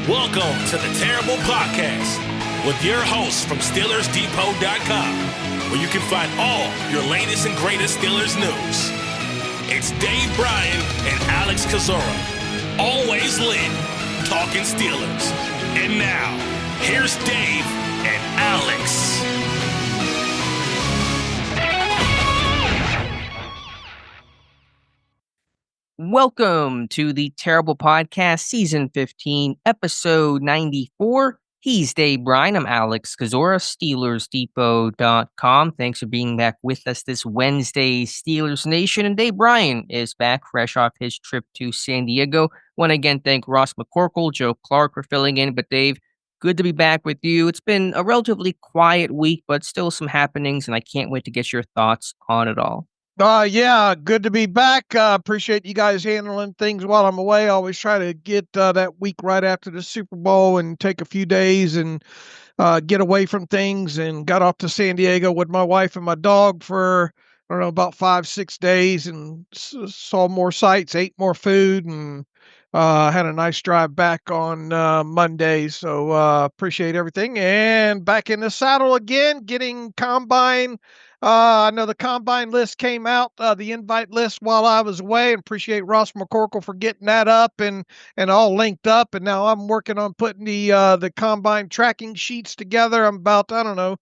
Welcome to the Terrible Podcast with your hosts from SteelersDepot.com, where you can find all your latest and greatest Steelers news. It's Dave Bryan and Alex Kozora, always lit, talking Steelers. And now, here's Dave and Alex. Welcome to the Terrible Podcast, Season 15, Episode 94. He's Dave Bryan. I'm Alex Kozora, SteelersDepot.com. Thanks for being back with us this Wednesday, Steelers Nation. And Dave Bryan is back fresh off his trip to San Diego. Want to again thank Ross McCorkle, Joe Clark for filling in. But Dave, good to be back with you. It's been a relatively quiet week, but still some happenings, and I can't wait to get your thoughts on it all. Yeah, good to be back. Appreciate you guys handling things while I'm away. I always try to get that week right after the Super Bowl and take a few days and get away from things, and got off to San Diego with my wife and my dog for, I don't know, about 5-6 days, and saw more sights, ate more food, and had a nice drive back on Monday. So appreciate everything. And back in the saddle again, getting combine. I know the combine list came out, the invite list, while I was away, and appreciate Ross McCorkle for getting that up and all linked up. And now I'm working on putting the combine tracking sheets together. I'm about, I don't know,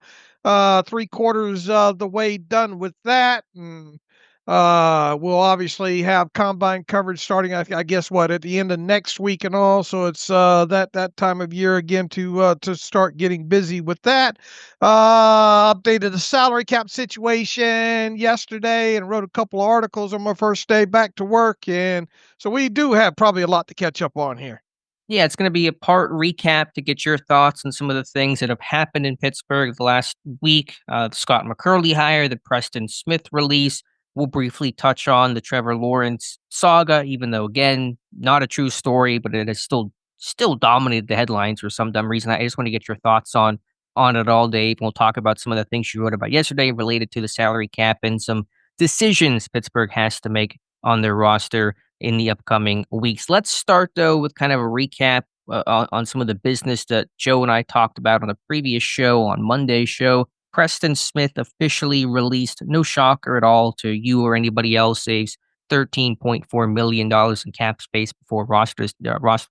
3/4 of the way done with that. And we'll obviously have combine coverage starting, I guess, at the end of next week and all. So it's that time of year again to start getting busy with that. Updated the salary cap situation yesterday and wrote a couple of articles on my first day back to work. And so we do have probably a lot to catch up on here. Yeah, it's going to be a part recap to get your thoughts on some of the things that have happened in Pittsburgh the last week. The Scott McCurley hire, the Preston Smith release. We'll briefly touch on the Trevor Lawrence saga, even though, again, not a true story, but it has still dominated the headlines for some dumb reason. I just want to get your thoughts on it all, Dave. We'll talk about some of the things you wrote about yesterday related to the salary cap and some decisions Pittsburgh has to make on their roster in the upcoming weeks. Let's start, though, with kind of a recap on some of the business that Joe and I talked about on the previous show, on Monday's show. Preston Smith officially released, no shocker at all to you or anybody else, saves $13.4 million in cap space before roster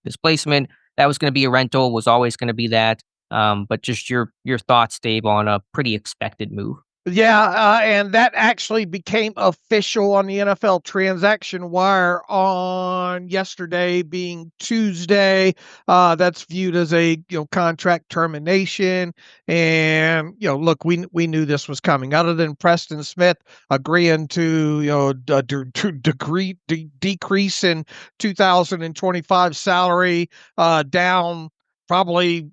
displacement. That was going to be a rental, was always going to be that. But just your thoughts, Dave, on a pretty expected move. Yeah, and that actually became official on the NFL transaction wire on yesterday, being Tuesday. That's viewed as a contract termination, and look, we knew this was coming. Other than Preston Smith agreeing to decrease in 2025 salary down probably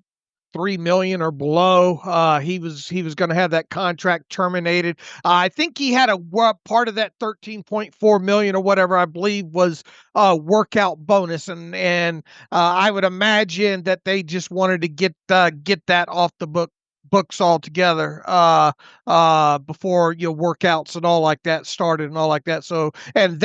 $3 million or below. He was going to have that contract terminated. I think he had a part of that $13.4 million or whatever, I believe, was a workout bonus, and I would imagine that they just wanted to get that off the books altogether before workouts and all like that started and all like that. So and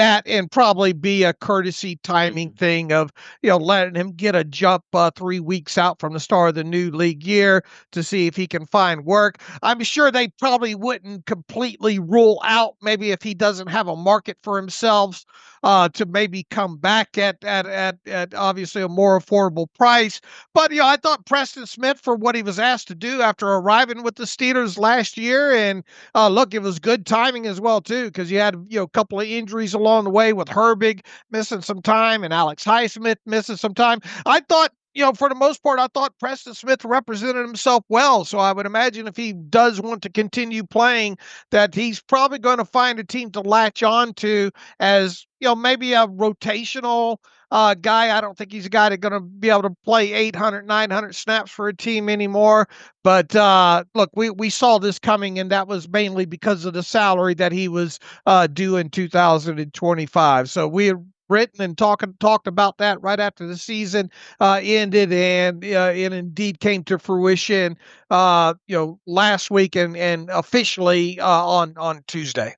probably be a courtesy timing thing of letting him get a jump 3 weeks out from the start of the new league year to see if he can find work. I'm sure they probably wouldn't completely rule out maybe if he doesn't have a market for himself to maybe come back at obviously a more affordable price. But I thought Preston Smith, for what he was asked to do after arriving with the Steelers last year, and look, it was good timing as well too, because you had a couple of injuries along the way with Herbig missing some time and Alex Highsmith missing some time. I thought, for the most part, I thought Preston Smith represented himself well. So I would imagine if he does want to continue playing, that he's probably going to find a team to latch on to as, maybe a rotational guy. I don't think he's a guy that's going to be able to play 800, 900 snaps for a team anymore. But look, we saw this coming, and that was mainly because of the salary that he was due in 2025. So we written and talked about that right after the season ended, and it indeed came to fruition last week and officially on Tuesday.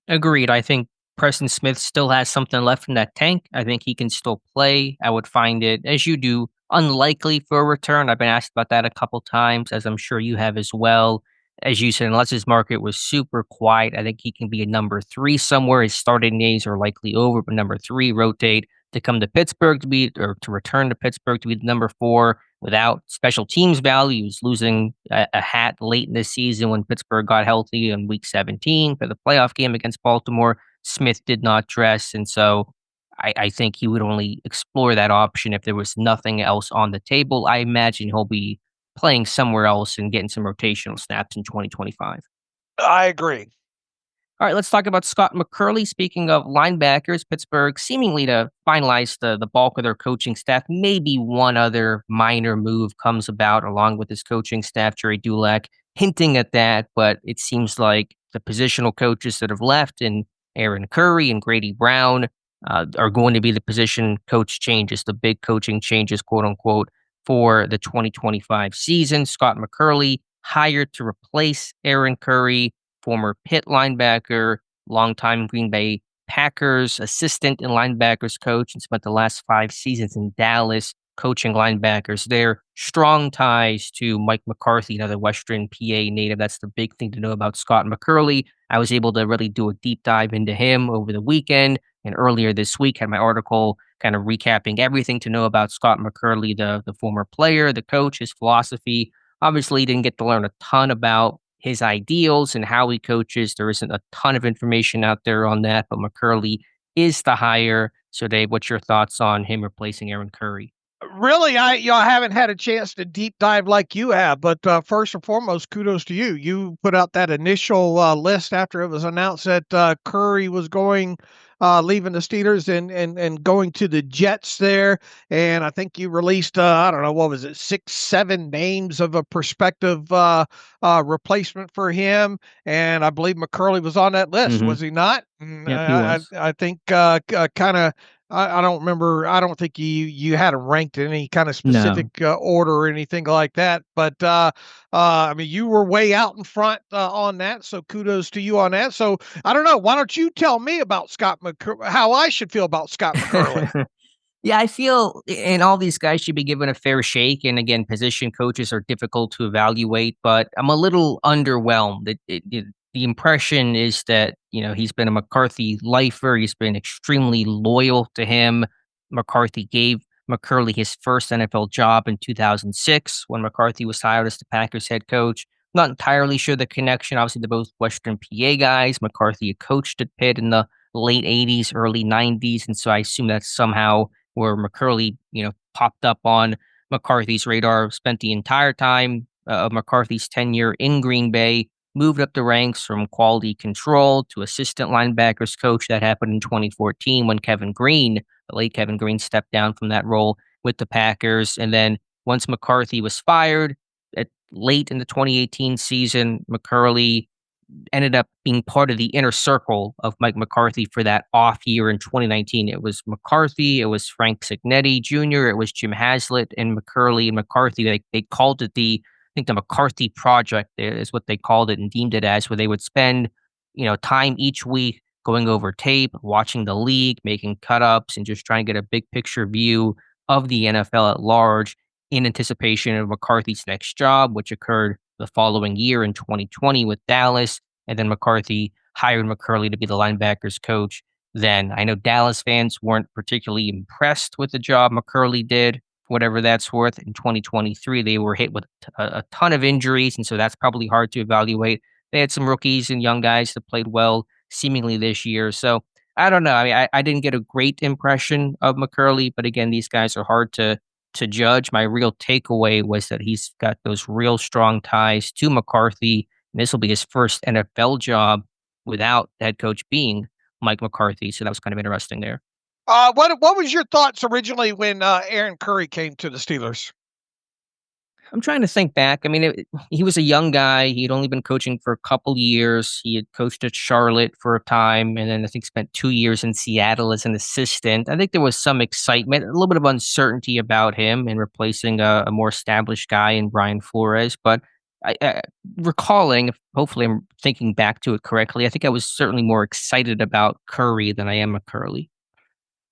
Agreed. I think Preston Smith still has something left in that tank. I think he can still play. I would find it, as you do, unlikely for a return. I've been asked about that a couple times, as I'm sure you have as well. As you said, unless his market was super quiet, I think he can be a number 3 somewhere. His starting days are likely over, but number 3 rotate to come to Pittsburgh to be, or to return to Pittsburgh to be the number 4 without special teams value. He was losing a hat late in the season when Pittsburgh got healthy in week 17 for the playoff game against Baltimore. Smith did not dress, and so I think he would only explore that option if there was nothing else on the table. I imagine he'll be playing somewhere else and getting some rotational snaps in 2025. I agree. All right, let's talk about Scott McCurley. Speaking of linebackers, Pittsburgh seemingly to finalize the bulk of their coaching staff. Maybe one other minor move comes about along with his coaching staff, Jerry Dulac, hinting at that, but it seems like the positional coaches that have left, and Aaron Curry and Grady Brown, are going to be the position coach changes, the big coaching changes, quote unquote, for the 2025 season. Scott McCurley hired to replace Aaron Curry, former Pitt linebacker, longtime Green Bay Packers assistant and linebackers coach, and spent the last 5 seasons in Dallas coaching linebackers there. Strong ties to Mike McCarthy, another Western PA native. That's the big thing to know about Scott McCurley. I was able to really do a deep dive into him over the weekend, and earlier this week had my article kind of recapping everything to know about Scott McCurley, the former player, the coach, his philosophy. Obviously, didn't get to learn a ton about his ideals and how he coaches. There isn't a ton of information out there on that, but McCurley is the hire. So, Dave, what's your thoughts on him replacing Aaron Curry? Really, I haven't had a chance to deep dive like you have, but first and foremost, kudos to you. You put out that initial list after it was announced that Curry was leaving the Steelers and going to the Jets there, and I think you released I don't know, what was it, 6, 7 names of a prospective replacement for him, and I believe McCurley was on that list, was he not? Yep, he was. I think kind of. I don't remember. I don't think you had them ranked in any kind of specific order or anything like that. But I mean, you were way out in front on that. So kudos to you on that. So I don't know. Why don't you tell me about how I should feel about Scott McCurley? Yeah, I feel and all these guys should be given a fair shake. And again, position coaches are difficult to evaluate, but I'm a little underwhelmed. The impression is that, he's been a McCarthy lifer. He's been extremely loyal to him. McCarthy gave McCurley his first NFL job in 2006 when McCarthy was hired as the Packers head coach. Not entirely sure the connection. Obviously, they're both Western PA guys. McCarthy had coached at Pitt in the late 80s, early 90s. And so I assume that's somehow where McCurley, popped up on McCarthy's radar, spent the entire time of McCarthy's tenure in Green Bay, moved up the ranks from quality control to assistant linebackers coach. That happened in 2014 when the late Kevin Green, stepped down from that role with the Packers. And then once McCarthy was fired late in the 2018 season, McCurley ended up being part of the inner circle of Mike McCarthy for that off year in 2019. It was McCarthy, it was Frank Signetti Jr., it was Jim Haslett and McCurley and McCarthy. They called it I think the McCarthy Project is what they called it and deemed it as, where they would spend, time each week going over tape, watching the league, making cut-ups, and just trying to get a big picture view of the NFL at large in anticipation of McCarthy's next job, which occurred the following year in 2020 with Dallas. And then McCarthy hired McCurley to be the linebackers coach. Then I know Dallas fans weren't particularly impressed with the job McCurley did, whatever that's worth. In 2023, they were hit with a ton of injuries, and so that's probably hard to evaluate. They had some rookies and young guys that played well seemingly this year. So I don't know. I mean, I didn't get a great impression of McCurley, but again, these guys are hard to judge. My real takeaway was that he's got those real strong ties to McCarthy. And this will be his first NFL job without the head coach being Mike McCarthy. So that was kind of interesting there. What was your thoughts originally when Aaron Curry came to the Steelers? I'm trying to think back. I mean, he was a young guy. He had only been coaching for a couple years. He had coached at Charlotte for a time, and then I think spent 2 years in Seattle as an assistant. I think there was some excitement, a little bit of uncertainty about him and replacing a more established guy in Brian Flores. But recalling, hopefully I'm thinking back to it correctly, I think I was certainly more excited about Curry than I am McCurley.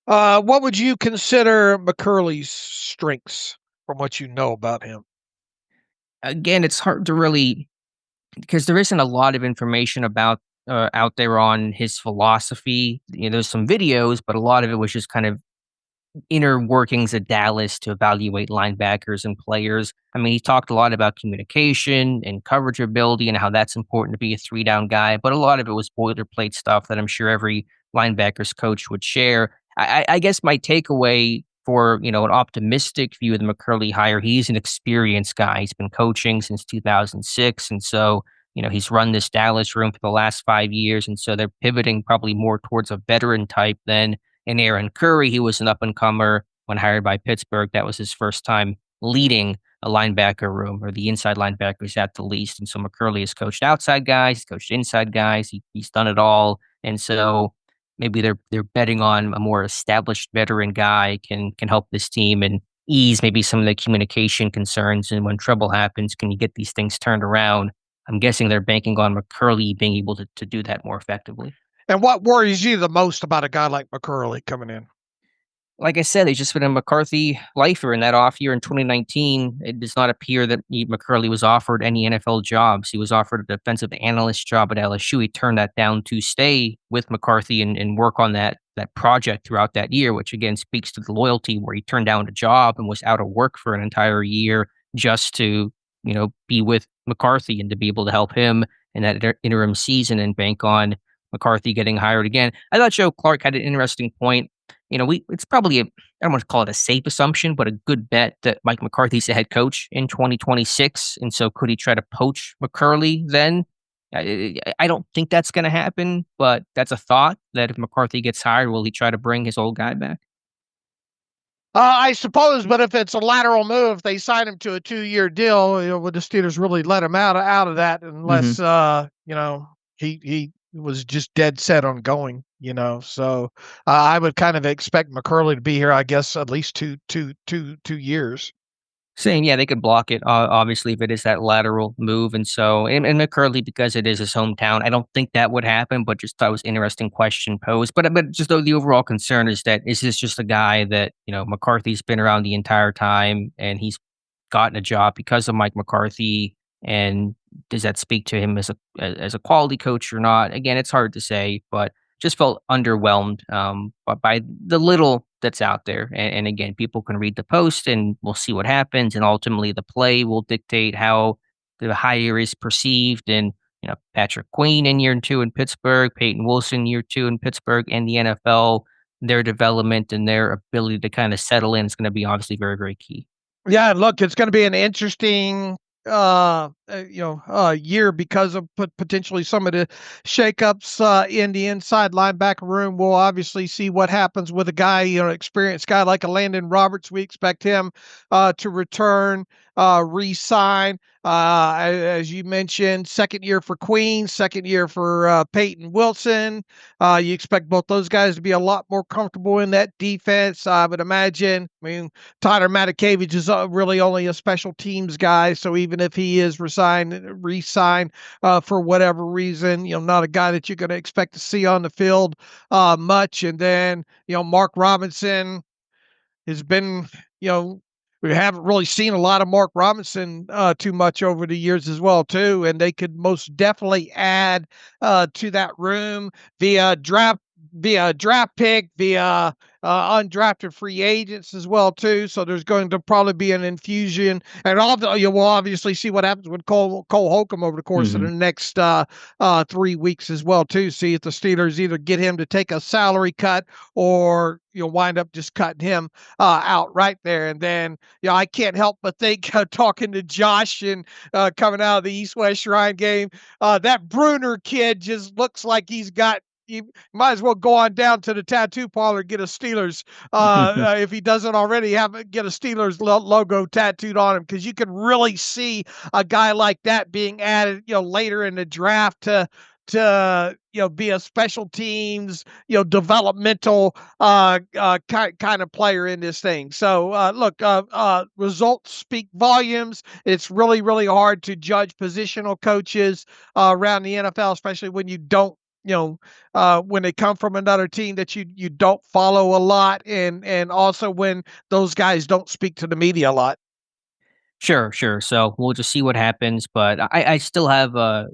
What would you consider McCurley's strengths? from what you know about him? Again, it's hard to really because there isn't a lot of information about out there on his philosophy. There's some videos, but a lot of it was just kind of inner workings of Dallas to evaluate linebackers and players. I mean, he talked a lot about communication and coverage ability and how that's important to be a three down guy, but a lot of it was boilerplate stuff that I'm sure every linebackers coach would share. I guess my takeaway for an optimistic view of the McCurley hire, he's an experienced guy. He's been coaching since 2006, and so he's run this Dallas room for the last 5 years, and so they're pivoting probably more towards a veteran type than and Aaron Curry, he was an up and comer when hired by Pittsburgh. That was his first time leading a linebacker room or the inside linebackers at the least. And so McCurley has coached outside guys, he's coached inside guys. He's done it all. And so maybe they're betting on a more established veteran guy can help this team and ease maybe some of the communication concerns. And when trouble happens, can you get these things turned around? I'm guessing they're banking on McCurley being able to do that more effectively. And what worries you the most about a guy like McCurley coming in? Like I said, he's just been a McCarthy lifer in that off year in 2019. It does not appear that McCurley was offered any NFL jobs. He was offered a defensive analyst job at LSU. He turned that down to stay with McCarthy and work on that project throughout that year, which again speaks to the loyalty where he turned down a job and was out of work for an entire year just to, be with McCarthy and to be able to help him in that interim season and bank on McCarthy getting hired again. I thought Joe Clark had an interesting point. It's probably I don't want to call it a safe assumption, but a good bet that Mike McCarthy's the head coach in 2026. And so could he try to poach McCurley then? I don't think that's going to happen, but that's a thought that if McCarthy gets hired, will he try to bring his old guy back? I suppose, but if it's a lateral move, they sign him to a 2-year deal. Would the Steelers really let him out of that unless he was just dead set on going? So I would kind of expect McCurley to be here, I guess, at least two years. Same, yeah, they could block it, obviously, if it is that lateral move. And so, and McCurley, because it is his hometown, I don't think that would happen, but just thought it was an interesting question posed. But just though the overall concern is that is this just a guy that, McCarthy's been around the entire time and he's gotten a job because of Mike McCarthy? And does that speak to him as a quality coach or not? Again, it's hard to say, but just felt underwhelmed but by the little that's out there. And again, people can read the post and we'll see what happens. And ultimately, the play will dictate how the hire is perceived. And, Patrick Queen in year 2 in Pittsburgh, Peyton Wilson year 2 in Pittsburgh, and the NFL, their development and their ability to kind of settle in is going to be obviously very, very key. Yeah, and look, it's going to be an interesting year because of potentially some of the shakeups in the inside linebacker room. We'll obviously see what happens with a guy, experienced guy like a Landon Roberts. We expect him to return, re-sign. As you mentioned, second year for Queen, second year for Peyton Wilson. You expect both those guys to be a lot more comfortable in that defense. I would imagine. I mean, Tyler Matakevich is really only a special teams guy, so even if he is re-signed for whatever reason, not a guy that you're going to expect to see on the field much. And then, Mark Robinson has been, we haven't really seen a lot of Mark Robinson too much over the years as well, too. And they could most definitely add to that room via draft pick, via undrafted free agents as well, too. So there's going to probably be an infusion. And we'll obviously see what happens with Cole Holcomb over the course of the next 3 weeks as well, too. See if the Steelers either get him to take a salary cut or you'll wind up just cutting him out right there. And then, I can't help but think talking to Josh and coming out of the East-West Shrine game, that Bruner kid just looks like he's got you might as well go on down to the tattoo parlor and get a Steelers if he doesn't already get a Steelers logo tattooed on him, because you can really see a guy like that being added later in the draft to be a special teams developmental kind of player in this thing. So look, results speak volumes. It's really, really hard to judge positional coaches around the NFL, especially when you don't when they come from another team that you don't follow a lot, and also when those guys don't speak to the media a lot. Sure, sure. So we'll just see what happens. But I still have a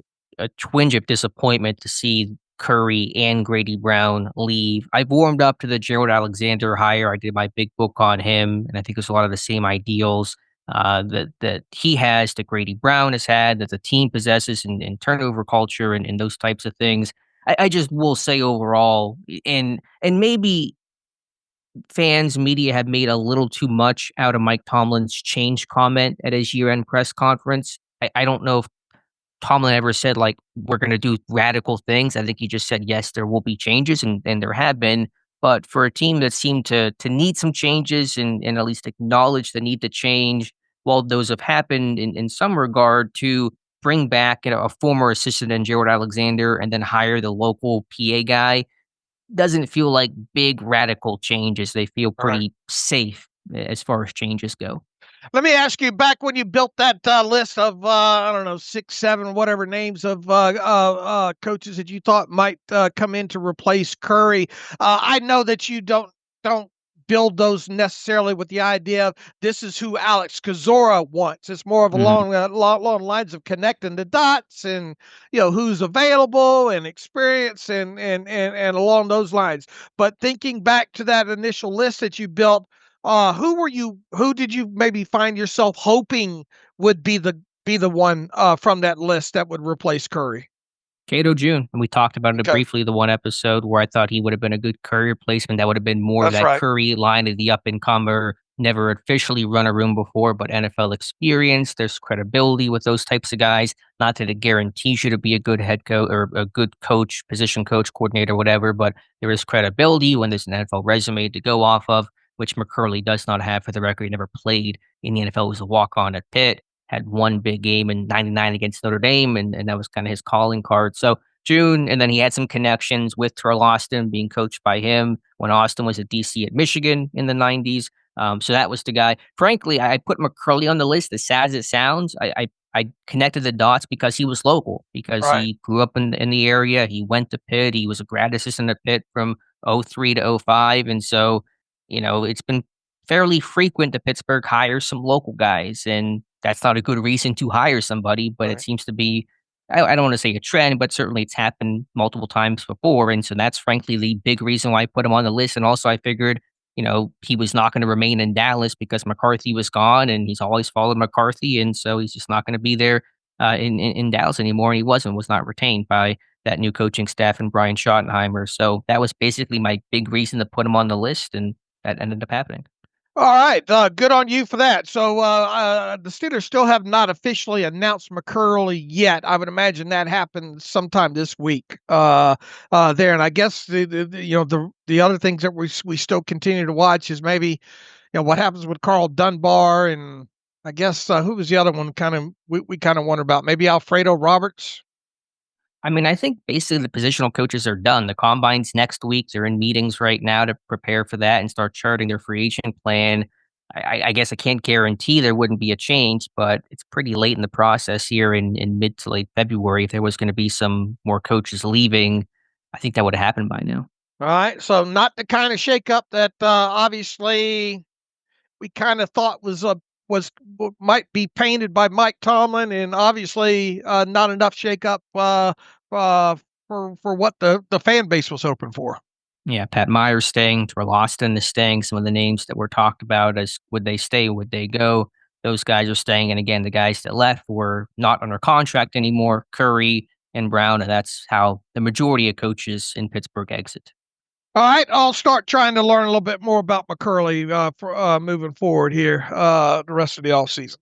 twinge of disappointment to see Curry and Grady Brown leave. I've warmed up to the Gerald Alexander hire. I did my big book on him, and I think there's a lot of the same ideals that he has, that Grady Brown has had, that the team possesses in turnover culture and those types of things. I just will say overall, and maybe fans, media have made a little too much out of Mike Tomlin's change comment at his year-end press conference. I don't know if Tomlin ever said, like, "We're gonna do radical things." I think he just said, "Yes, there will be changes," and there have been. But for a team that seemed to need some changes and at least acknowledge the need to change, while those have happened in some regard, to bring back, a former assistant in Gerald Alexander and then hire the local PA guy, doesn't feel like big radical changes. They feel Right. pretty safe as far as changes go. Let me ask you, back when you built that list of I don't know, 6, 7, whatever names of coaches that you thought might come in to replace Curry. I know that you don't build those necessarily with the idea of this is who Alex Kozora wants. It's more of Mhm. along lines of connecting the dots and who's available and experience and along those lines. But thinking back to that initial list that you built, who did you maybe find yourself hoping would be the one from that list that would replace Curry? Cato June, and we talked about it Okay, briefly the one episode where I thought he would have been a good Curry replacement. That would have been more of that's that right. Curry line of the up and comer, never officially run a room before, but NFL experience. There's credibility with those types of guys. Not that it guarantees you to be a good head coach or a good coach, position coach, coordinator, whatever, but there is credibility when there's an NFL resume to go off of, which McCurley does not have. For the record, he never played in the NFL. He was a walk on at Pitt, had one big game in 99 against Notre Dame, and that was kind of his calling card. So June, and then he had some connections with Terrell Austin, being coached by him when Austin was at DC at Michigan in the 90s. So that was the guy. Frankly, I put McCurley on the list. As sad as it sounds, I connected the dots because he was local, because Right. he grew up in the area. He went to Pitt. He was a grad assistant at Pitt from '03 to '05, and so it's been fairly frequent that Pittsburgh hires some local guys, and that's not a good reason to hire somebody, but it Right. seems to be, I don't want to say a trend, but certainly it's happened multiple times before. And so that's frankly the big reason why I put him on the list. And also, I figured, he was not going to remain in Dallas because McCarthy was gone, and he's always followed McCarthy. And so he's just not going to be there in Dallas anymore. And he was not retained by that new coaching staff and Brian Schottenheimer. So that was basically my big reason to put him on the list. And that ended up happening. All right, good on you for that. So the Steelers still have not officially announced McCurley yet. I would imagine that happens sometime this week. There, and I guess the other things that we still continue to watch is maybe what happens with Carl Dunbar, and I guess who was the other one? Kind of we kind of wonder about, maybe Alfredo Roberts. I mean, I think basically the positional coaches are done. The combine's next week. They're in meetings right now to prepare for that and start charting their free agent plan. I guess I can't guarantee there wouldn't be a change, but it's pretty late in the process here in mid to late February. If there was going to be some more coaches leaving, I think that would have happened by now. All right, so not the kind of shakeup that obviously we kind of thought was might be painted by Mike Tomlin, and obviously not enough shakeup for what the fan base was hoping for. Yeah, Pat Myers staying, Terrell Austin is staying. Some of the names that were talked about as would they stay, would they go? Those guys are staying. And again, the guys that left were not under contract anymore, Curry and Brown. And that's how the majority of coaches in Pittsburgh exit. All right, I'll start trying to learn a little bit more about McCurley for moving forward here the rest of the offseason.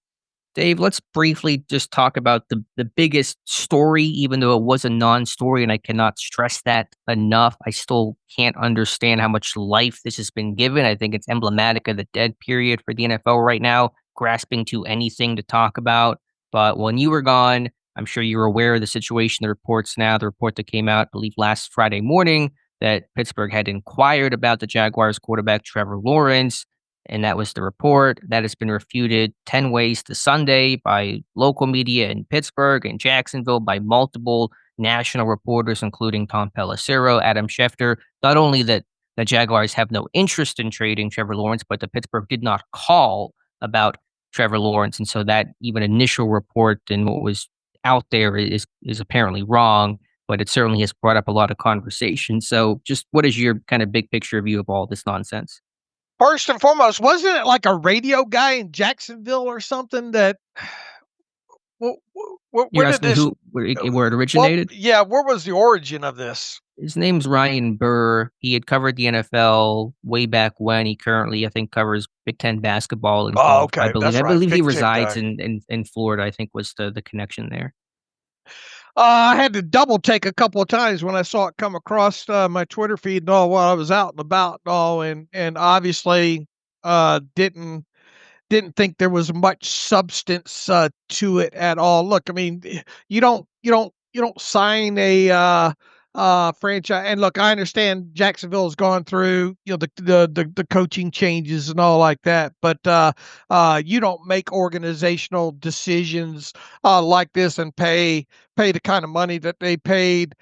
Dave, let's briefly just talk about the biggest story, even though it was a non-story, and I cannot stress that enough. I still can't understand how much life this has been given. I think it's emblematic of the dead period for the NFL right now, grasping to anything to talk about. But when you were gone, I'm sure you're aware of the situation, the reports now, the report that came out, I believe, last Friday morning, that Pittsburgh had inquired about the Jaguars quarterback, Trevor Lawrence. And that was the report. That has been refuted 10 ways to Sunday by local media in Pittsburgh and Jacksonville, by multiple national reporters, including Tom Pelissero, Adam Schefter. Not only that the Jaguars have no interest in trading Trevor Lawrence, but the Pittsburgh did not call about Trevor Lawrence. And so that even initial report and what was out there is apparently wrong, but it certainly has brought up a lot of conversation. So just what is your kind of big picture view of all this nonsense? First and foremost, wasn't it like a radio guy in Jacksonville or something that You're where did asking this where it originated? yeah, where was the origin of this? His name's Ryan Burr. He had covered the NFL way back when. He currently, I think, covers Big Ten basketball in Oh, college. okay, that's I right, believe he Big Ten resides guy. in Florida. I think was the connection there. I had to double take a couple of times when I saw it come across my Twitter feed and all while I was out and about and all, and obviously didn't think there was much substance to it at all. Look, I mean, you don't sign a franchise. And look, I understand Jacksonville has gone through the coaching changes and all like that, but you don't make organizational decisions like this and pay the kind of money that they paid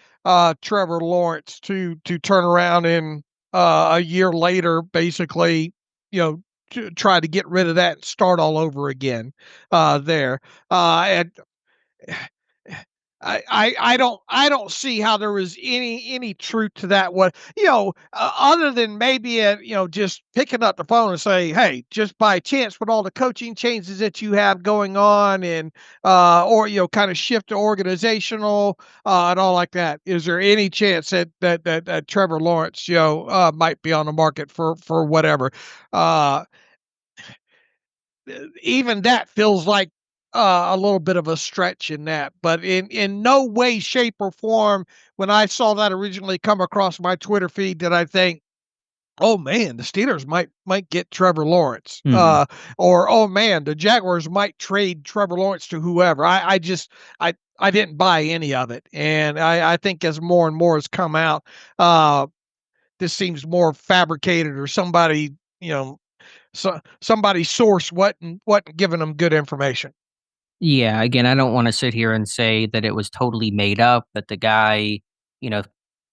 Trevor Lawrence to turn around in a year later, basically, to try to get rid of that and start all over again there. And I don't see how there was any truth to that one. Other than maybe just picking up the phone and say, hey, just by chance with all the coaching changes that you have going on, and or kind of shift to organizational and all like that, is there any chance that Trevor Lawrence might be on the market for whatever? Even that feels like a little bit of a stretch in that, but in no way, shape, or form, when I saw that originally come across my Twitter feed, did I think, oh man, the Steelers might get Trevor Lawrence, Mhm. or oh man, the Jaguars might trade Trevor Lawrence to whoever. I didn't buy any of it, and I think as more and more has come out, uh, this seems more fabricated, or somebody somebody source wasn't giving them good information. Yeah, again, I don't wanna sit here and say that it was totally made up, that the guy, you know,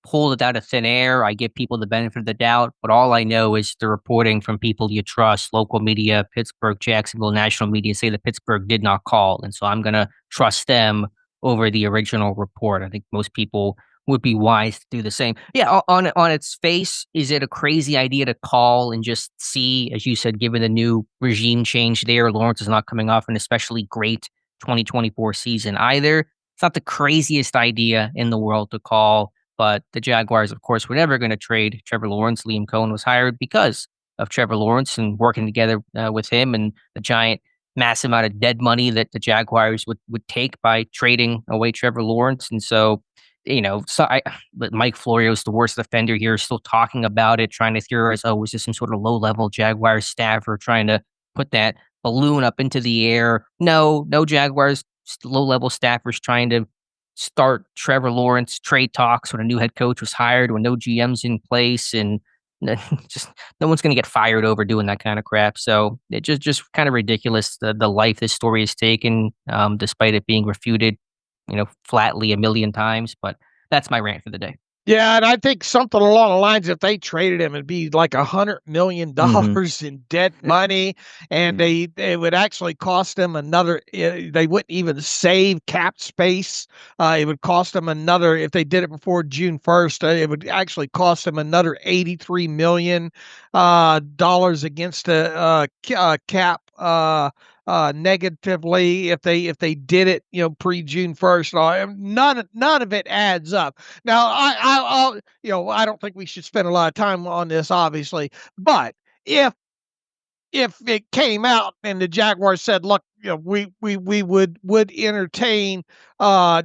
pulled it out of thin air. I give people the benefit of the doubt, but all I know is the reporting from people you trust, local media, Pittsburgh, Jacksonville, national media say that Pittsburgh did not call, and so I'm gonna trust them over the original report. I think most people would be wise to do the same. Yeah, on its face, is it a crazy idea to call and just see, as you said, given the new regime change there, Lawrence is not coming off an especially great 2024 season either. It's not the craziest idea in the world to call, but the Jaguars, of course, were never going to trade Trevor Lawrence. Liam Cohen was hired because of Trevor Lawrence and working together with him, and the giant, massive amount of dead money that the Jaguars would take by trading away Trevor Lawrence. And so, but Mike Florio is the worst offender here, still talking about it, trying to theorize, oh, was this some sort of low level Jaguars staffer trying to put that balloon up into the air? No Jaguars low level staffers trying to start Trevor Lawrence trade talks when a new head coach was hired, when no GM's in place, and just no one's going to get fired over doing that kind of crap. So it just kind of ridiculous the life this story has taken, despite it being refuted, flatly a million times. But that's my rant for the day. Yeah, and I think something along the lines, if they traded him, it'd be like $100 million Hmm. in dead money, and they would actually cost them another. They wouldn't even save cap space. It would cost them another, if they did it before June 1st. It would actually cost them another $83 million dollars against the cap. Negatively, if they did it, pre June 1st. None of it adds up. Now, I don't think we should spend a lot of time on this, obviously, but if it came out and the Jaguars said, "Look, we would entertain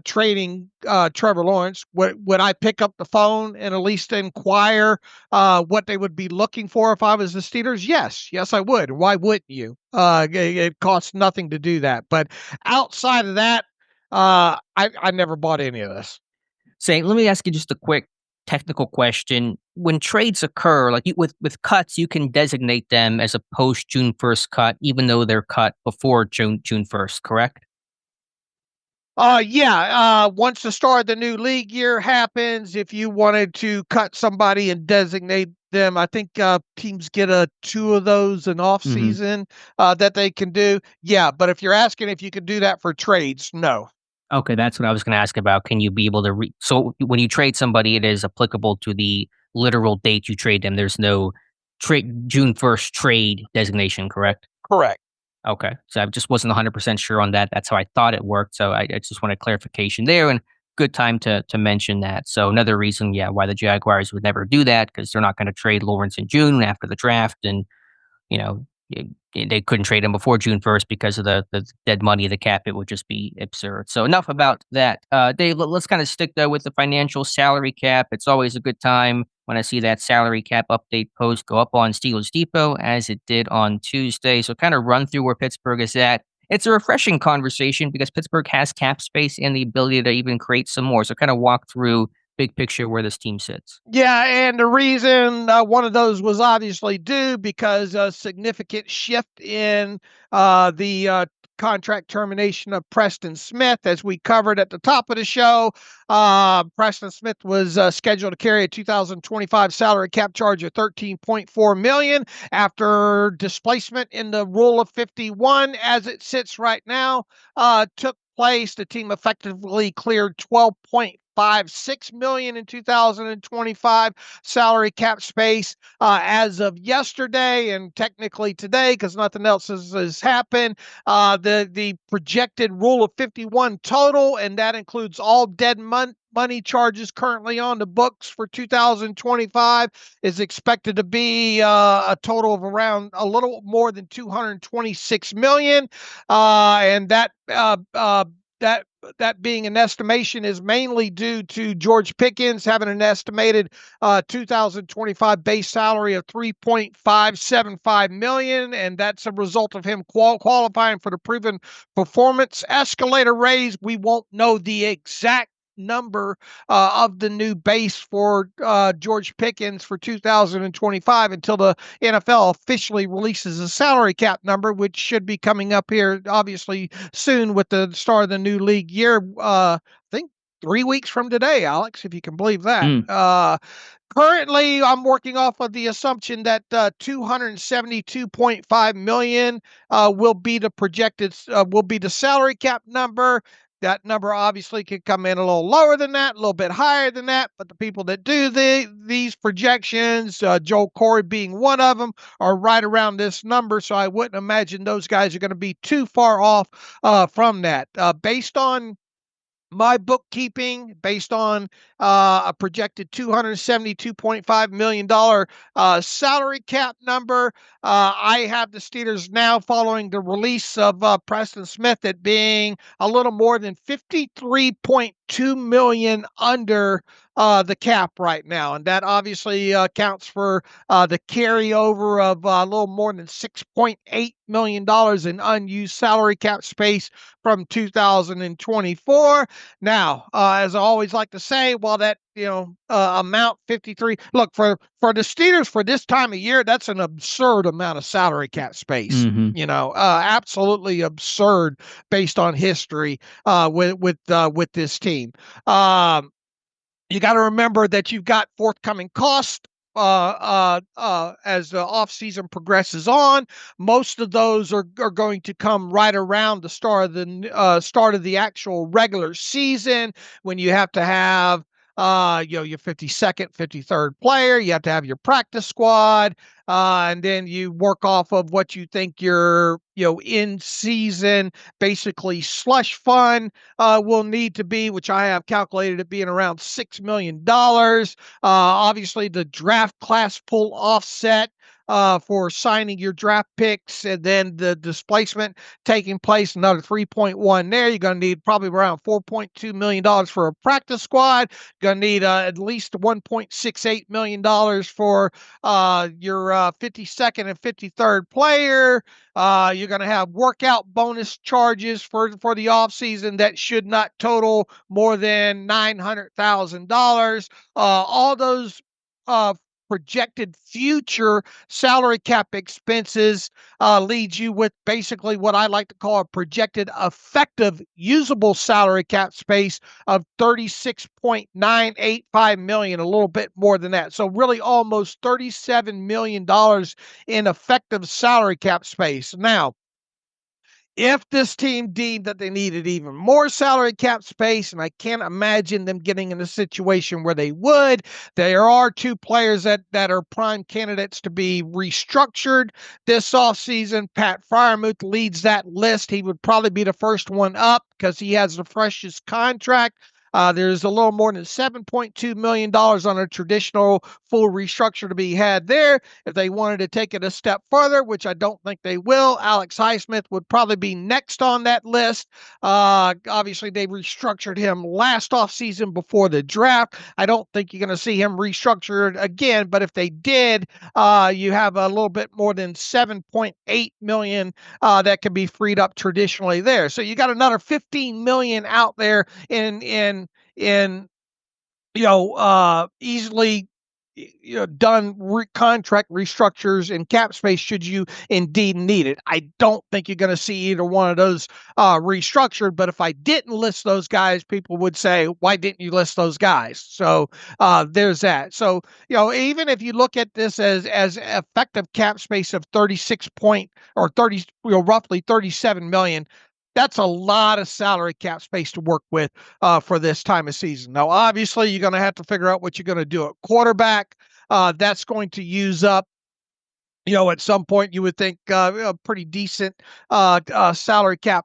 trading Trevor Lawrence," would I pick up the phone and at least inquire what they would be looking for if I was the Steelers? Yes, I would. Why wouldn't you? It costs nothing to do that. But outside of that, I never bought any of this. Say, let me ask you just a quick technical question. When trades occur, like with cuts, you can designate them as a post June 1st cut, even though they're cut before June 1st, correct? Yeah. Once the start of the new league year happens, if you wanted to cut somebody and designate them. I think teams get two of those in off season that they can do. Yeah, but if you're asking if you could do that for trades, no. Okay, that's what I was going to ask about. Can you be able to so when you trade somebody, it is applicable to the literal date you trade them. There's no June 1st trade designation, correct? Correct. Okay. So I just wasn't 100% sure on that. That's how I thought it worked. So I just wanted clarification there, and good time to mention that. So another reason, yeah, why the Jaguars would never do that, because they're not going to trade Lawrence in June after the draft. And, you know, they couldn't trade him before June 1st because of the dead money of the cap. It would just be absurd. So enough about that. Dave, let's kind of stick though with the financial salary cap. It's always a good time when I see that salary cap update post go up on Steelers Depot, as it did on Tuesday. So kind of run through where Pittsburgh is at. It's a refreshing conversation because Pittsburgh has cap space and the ability to even create some more. So kind of walk through big picture where this team sits. Yeah, and the reason one of those was obviously due because a significant shift in the contract termination of Preston Smith, as we covered at the top of the show. Preston Smith was scheduled to carry a 2025 salary cap charge of $13.4 million after displacement in the Rule of 51, as it sits right now, took place. The team effectively cleared $12.56 million in 2025 salary cap space as of yesterday, and technically today, because nothing else has happened. The projected Rule of 51 total, and that includes all dead money charges currently on the books for 2025, is expected to be a total of around a little more than $226 million, and that being an estimation is mainly due to George Pickens having an estimated 2025 base salary of $3.575 million, and that's a result of him qualifying for the proven performance escalator raise. We won't know the exact number of the new base for George Pickens for 2025 until the NFL officially releases a salary cap number, which should be coming up here obviously soon with the start of the new league year. I think 3 weeks from today, Alex, if you can believe that. Currently, I'm working off of the assumption that $272.5 million will be the salary cap number. That number obviously could come in a little lower than that, a little bit higher than that, but the people that do these projections, Joel Corey being one of them, are right around this number, so I wouldn't imagine those guys are going to be too far off from that. Based on my bookkeeping, based on a projected $272.5 million salary cap number, I have the Steelers now, following the release of Preston Smith, at being a little more than $53.2 million under the cap right now, and that obviously accounts for the carryover of a little more than $6.8 million in unused salary cap space from 2024. Now, as I always like to say, while that amount 53, look, for the Steelers for this time of year, that's an absurd amount of salary cap space. Absolutely absurd based on history with this team. You got to remember that you've got forthcoming costs as the offseason progresses on. Most of those are going to come right around the start of the actual regular season, when you have to have your 52nd, 53rd player. You have to have your practice squad, and then you work off of what you think your in season basically slush fund will need to be, which I have calculated at being around $6 million. Obviously, the draft class pool offset for signing your draft picks, and then the displacement taking place, another 3.1 there. You're going to need probably around $4.2 million for a practice squad. You're going to need at least $1.68 million for your 52nd and 53rd player. You're going to have workout bonus charges for the offseason that should not total more than $900,000. All those projected future salary cap expenses leads you with basically what I like to call a projected effective usable salary cap space of $36.985 million, a little bit more than that. So really almost $37 million in effective salary cap space. Now, if this team deemed that they needed even more salary cap space, and I can't imagine them getting in a situation where they would, there are two players that are prime candidates to be restructured this offseason. Pat Freiermuth leads that list. He would probably be the first one up because he has the freshest contract. There's a little more than $7.2 million on a traditional full restructure to be had there. If they wanted to take it a step further, which I don't think they will, Alex Highsmith would probably be next on that list. Obviously, they restructured him last offseason before the draft. I don't think you're going to see him restructured again, but if they did, you have a little bit more than $7.8 million that can be freed up traditionally there. So you got another $15 million out there in easily done contract restructures and cap space should you indeed need it. I don't think you're going to see either one of those restructured, but if I didn't list those guys, people would say, why didn't you list those guys? So there's that. So, even if you look at this as effective cap space of roughly 37 million, that's a lot of salary cap space to work with for this time of season. Now, obviously, you're going to have to figure out what you're going to do at quarterback. That's going to use up, at some point you would think a pretty decent salary cap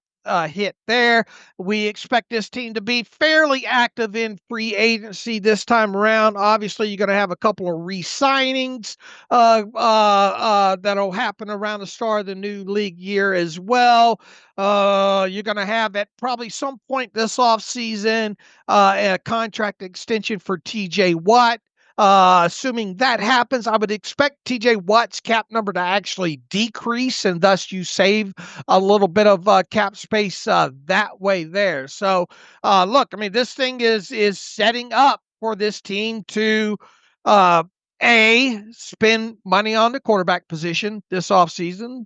hit there. We expect this team to be fairly active in free agency this time around. Obviously, you're going to have a couple of re-signings that'll happen around the start of the new league year as well. You're going to have at probably some point this offseason a contract extension for TJ Watt. Assuming that happens, I would expect TJ Watt's cap number to actually decrease, and thus you save a little bit of cap space that way there. So, look, I mean, this thing is setting up for this team to spend money on the quarterback position this offseason,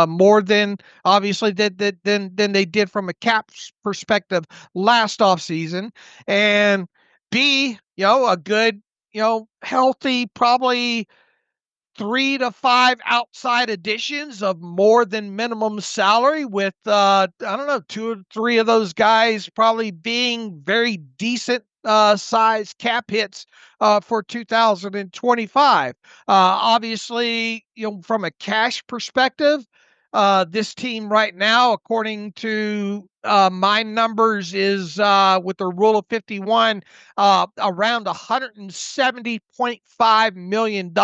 more than obviously than they did from a cap perspective last offseason, and B, a good, healthy, probably 3 to 5 outside additions of more than minimum salary with, I don't know, 2 or 3 of those guys probably being very decent size cap hits for 2025. Obviously, from a cash perspective, this team right now, according to my numbers, is with the rule of 51, around $170.5 million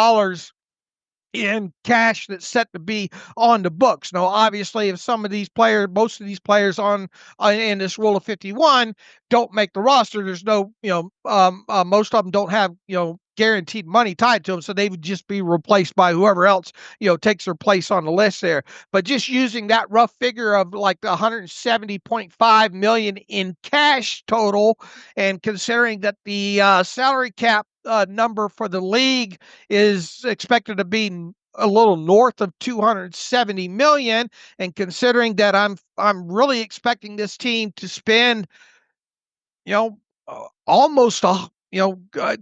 in cash that's set to be on the books. Now, obviously, if most of these players in this rule of 51 don't make the roster, there's no, most of them don't have, guaranteed money tied to them, so they would just be replaced by whoever else, takes their place on the list there. But just using that rough figure of like the $170.5 million in cash total, and considering that the salary cap number for the league is expected to be a little north of 270 million, and considering that I'm really expecting this team to spend, almost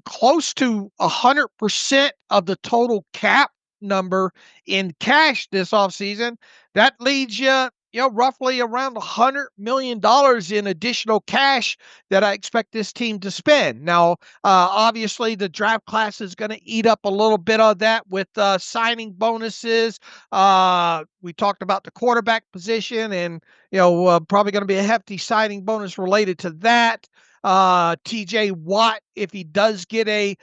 close to 100% of the total cap number in cash this offseason, that leads you, roughly around $100 million in additional cash that I expect this team to spend. Now, obviously, the draft class is going to eat up a little bit of that with signing bonuses. We talked about the quarterback position, and probably going to be a hefty signing bonus related to that. TJ Watt, if he does get a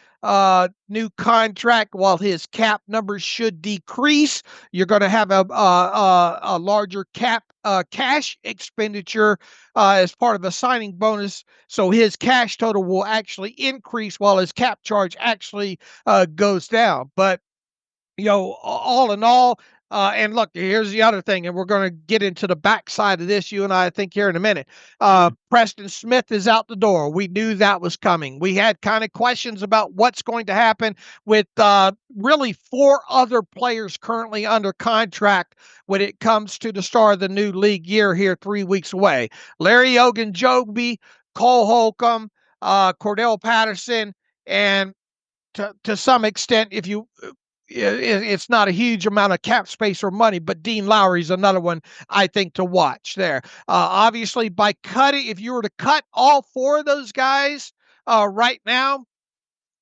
new contract, while his cap numbers should decrease, you're going to have a larger cap cash expenditure as part of a signing bonus. So his cash total will actually increase while his cap charge actually goes down. But all in all, And look, here's the other thing, and we're going to get into the backside of this, you and I think, here in a minute. Preston Smith is out the door. We knew that was coming. We had kind of questions about what's going to happen with really 4 other players currently under contract when it comes to the start of the new league year here 3 weeks away. Larry Ogunjobi, Cole Holcomb, Cordell Patterson, and to some extent, if you it's not a huge amount of cap space or money, but Dean Lowry's another one I think to watch there. Obviously, by cutting, if you were to cut all 4 of those guys right now,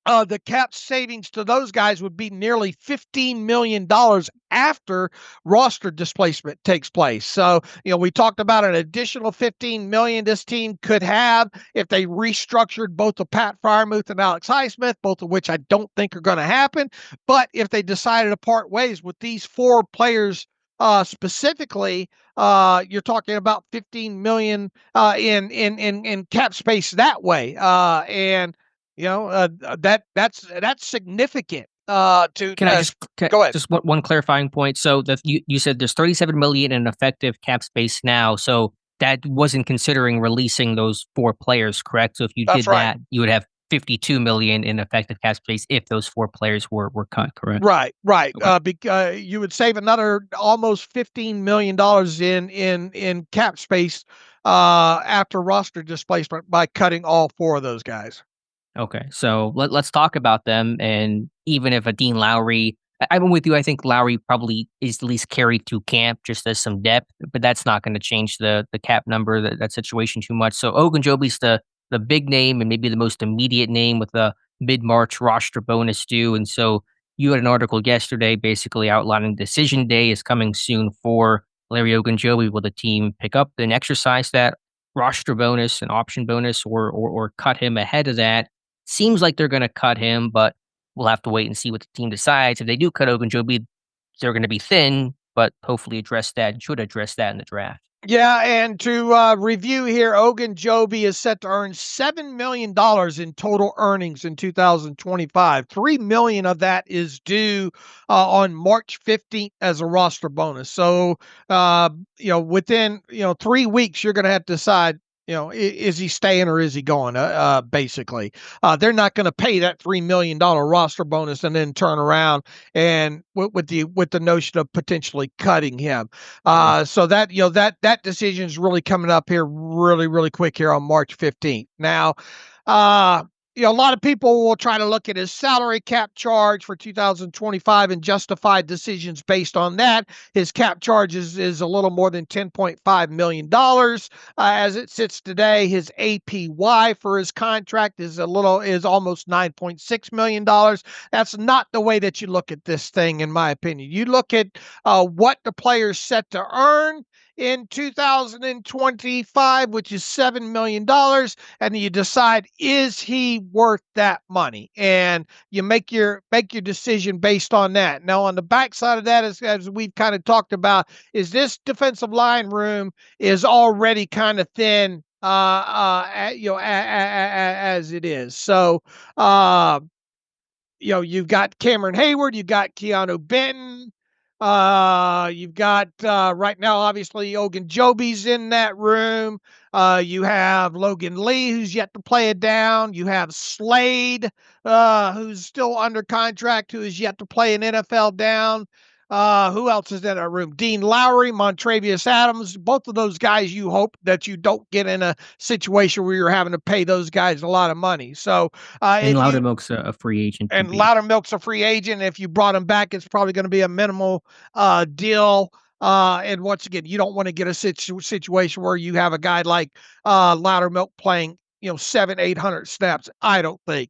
the cap savings to those guys would be nearly $15 million after roster displacement takes place. So, we talked about an additional $15 million this team could have if they restructured both the Pat Freiermuth and Alex Highsmith, both of which I don't think are going to happen. But if they decided to part ways with these 4 players specifically, you're talking about $15 million in cap space that way. And that's significant. To Can I just go ahead. just one clarifying point? So that you said there's 37 million in effective cap space now. So that wasn't considering releasing those 4 players, correct? So if you That's did right. that, you would have 52 million in effective cap space if those 4 players were cut, correct? Right. Okay. Because you would save another almost $15 million in cap space after roster displacement by cutting all 4 of those guys. Okay, so let's talk about them. And even if a Dean Lowry, I'm with you. I think Lowry probably is at least carried through camp just as some depth, but that's not going to change the cap number, that situation too much. So Ogunjobi's the big name and maybe the most immediate name with a mid-March roster bonus due. And so you had an article yesterday basically outlining decision day is coming soon for Larry Ogunjobi. Will the team pick up and exercise that roster bonus and option bonus, or cut him ahead of that? Seems like they're gonna cut him, but we'll have to wait and see what the team decides. If they do cut Ogunjobi, they're gonna be thin, but hopefully should address that in the draft. Yeah, and to review here, Ogunjobi is set to earn $7 million in total earnings in 2025. $3 million of that is due on March 15th as a roster bonus. So, within 3 weeks, you're going to have to decide. Is he staying or is he going? Basically, they're not going to pay that $3 million roster bonus and then turn around and with the notion of potentially cutting him. So that decision is really coming up here really, really quick here on March 15th. Now, a lot of people will try to look at his salary cap charge for 2025 and justify decisions based on that. His cap charge is a little more than $10.5 million. As it sits today, his APY for his contract is almost $9.6 million. That's not the way that you look at this thing, in my opinion. You look at what the player's set to earn in 2025, which is $7 million, and you decide, is he worth that money? And you make your decision based on that. Now, on the backside of that, as we've kind of talked about, is this defensive line room is already kind of thin, as it is. So, you've got Cameron Hayward, you've got Keanu Benton. You've got right now, obviously, Ogunjobi's in that room. You have Logan Lee, who's yet to play it down. You have Slade, who's still under contract, who is yet to play an NFL down. Who else is in that room? Dean Lowry, Montravius Adams. Both of those guys, you hope that you don't get in a situation where you're having to pay those guys a lot of money. So, And Loudermilk's a free agent. And Loudermilk's a free agent. If you brought him back, it's probably going to be a minimal deal. And once again, you don't want to get a situation where you have a guy like Loudermilk playing, 700-800 snaps. I don't think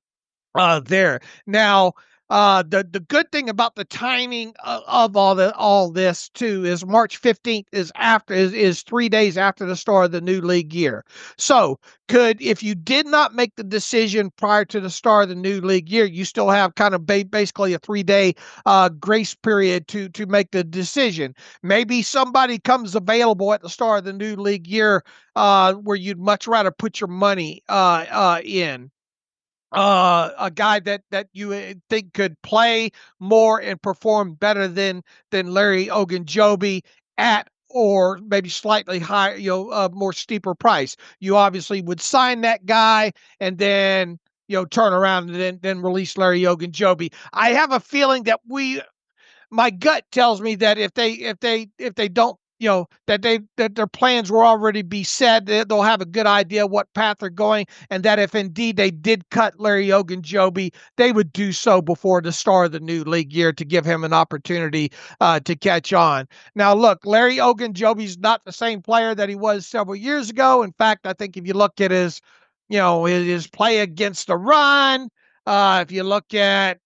there. Now, the good thing about the timing of all this too is March 15th is 3 days after the start of the new league year. So if you did not make the decision prior to the start of the new league year, you still have kind of basically a 3-day grace period to make the decision. Maybe somebody comes available at the start of the new league year where you'd much rather put your money in. a guy that you think could play more and perform better than Larry Ogunjobi at or maybe slightly higher, more steeper price. You obviously would sign that guy and then turn around and then release Larry Ogunjobi. I have a feeling that my gut tells me that if they don't, that their plans will already be set, they'll have a good idea what path they're going, and that if indeed they did cut Larry Ogunjobi, they would do so before the start of the new league year to give him an opportunity to catch on. Now, look, Larry Ogunjobi's not the same player that he was several years ago. In fact, I think if you look at his play against the run, if you look at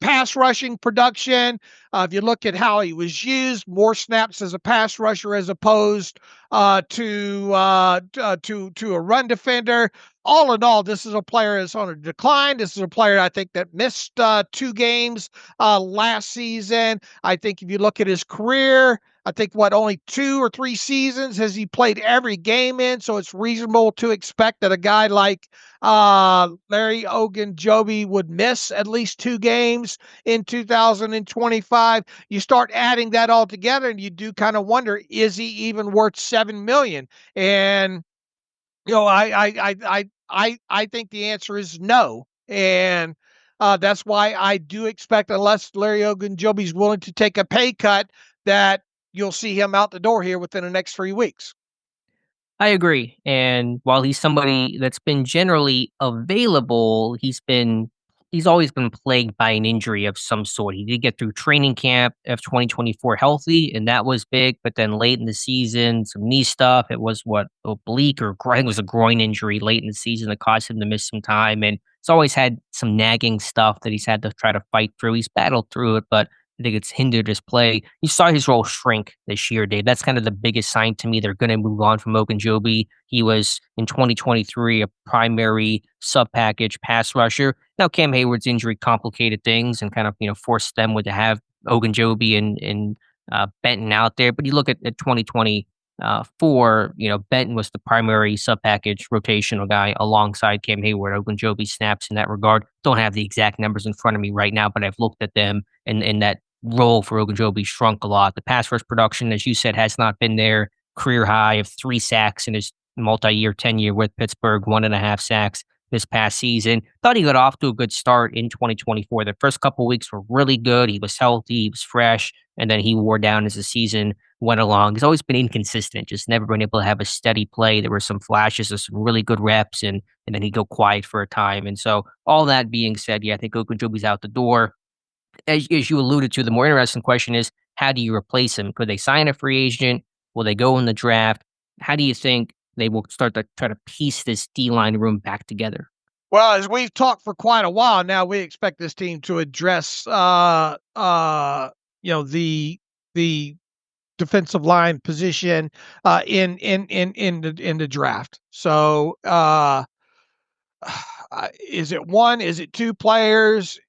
pass rushing production. If you look at how he was used, more snaps as a pass rusher as opposed to a run defender. All in all, this is a player that's on a decline. This is a player I think that missed 2 games last season. I think if you look at his career, I think only 2 or 3 seasons has he played every game in. So it's reasonable to expect that a guy like Larry Ogunjobi would miss at least 2 games in 2025. You start adding that all together, and you do kind of wonder: is he even worth $7 million? And I think the answer is no, and that's why I do expect, unless Larry Ogunjobi is willing to take a pay cut, that you'll see him out the door here within the next 3 weeks. I agree. And while he's somebody that's been generally available, he's always been plagued by an injury of some sort. He did get through training camp of 2024 healthy, and that was big. But then late in the season, some knee stuff. It was oblique or I think it was a groin injury late in the season that caused him to miss some time. And he's always had some nagging stuff that he's had to try to fight through. He's battled through it, but I think it's hindered his play. You saw his role shrink this year, Dave. That's kind of the biggest sign to me they're going to move on from Ogunjobi. He was in 2023 a primary sub-package pass rusher. Now Cam Hayward's injury complicated things and kind of forced them to have Ogunjobi and Benton out there. But you look at 2024, Benton was the primary sub-package rotational guy alongside Cam Hayward. Ogunjobi snaps in that regard. Don't have the exact numbers in front of me right now, but I've looked at them, and that role for Ogunjobi shrunk a lot. The pass rush production, as you said, has not been there. Career high of 3 sacks in his multi-year tenure with Pittsburgh, 1.5 sacks this past season. Thought he got off to a good start in 2024. The first couple weeks were really good. He was healthy, he was fresh, and then he wore down as the season went along. He's always been inconsistent, just never been able to have a steady play. There were some flashes of some really good reps, and then he'd go quiet for a time. And so, all that being said, yeah, I think Ogunjobi's out the door. As you alluded to, the more interesting question is, how do you replace him? Could they sign a free agent? Will they go in the draft? How do you think they will start to try to piece this D-line room back together? Well, as we've talked for quite a while now, we expect this team to address, the defensive line position in the draft. So, is it one? Is it 2 players?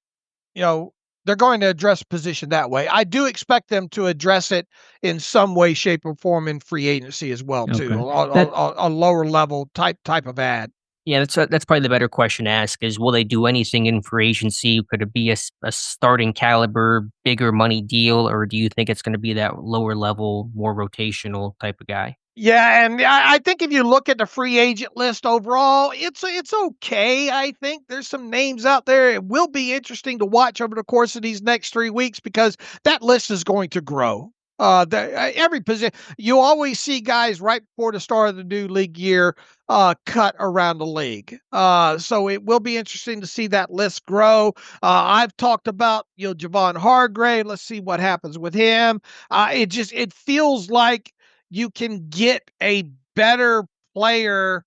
They're going to address position that way. I do expect them to address it in some way, shape, or form in free agency as well, too. Okay. A lower level type of ad. Yeah, that's probably the better question to ask is, will they do anything in free agency? Could it be a starting caliber, bigger money deal, or do you think it's going to be that lower level, more rotational type of guy? Yeah, and I think if you look at the free agent list overall, it's okay. I think there's some names out there. It will be interesting to watch over the course of these next 3 weeks because that list is going to grow. Every position, you always see guys right before the start of the new league year cut around the league. So it will be interesting to see that list grow. I've talked about Javon Hargrave. Let's see what happens with him. It feels like you can get a better player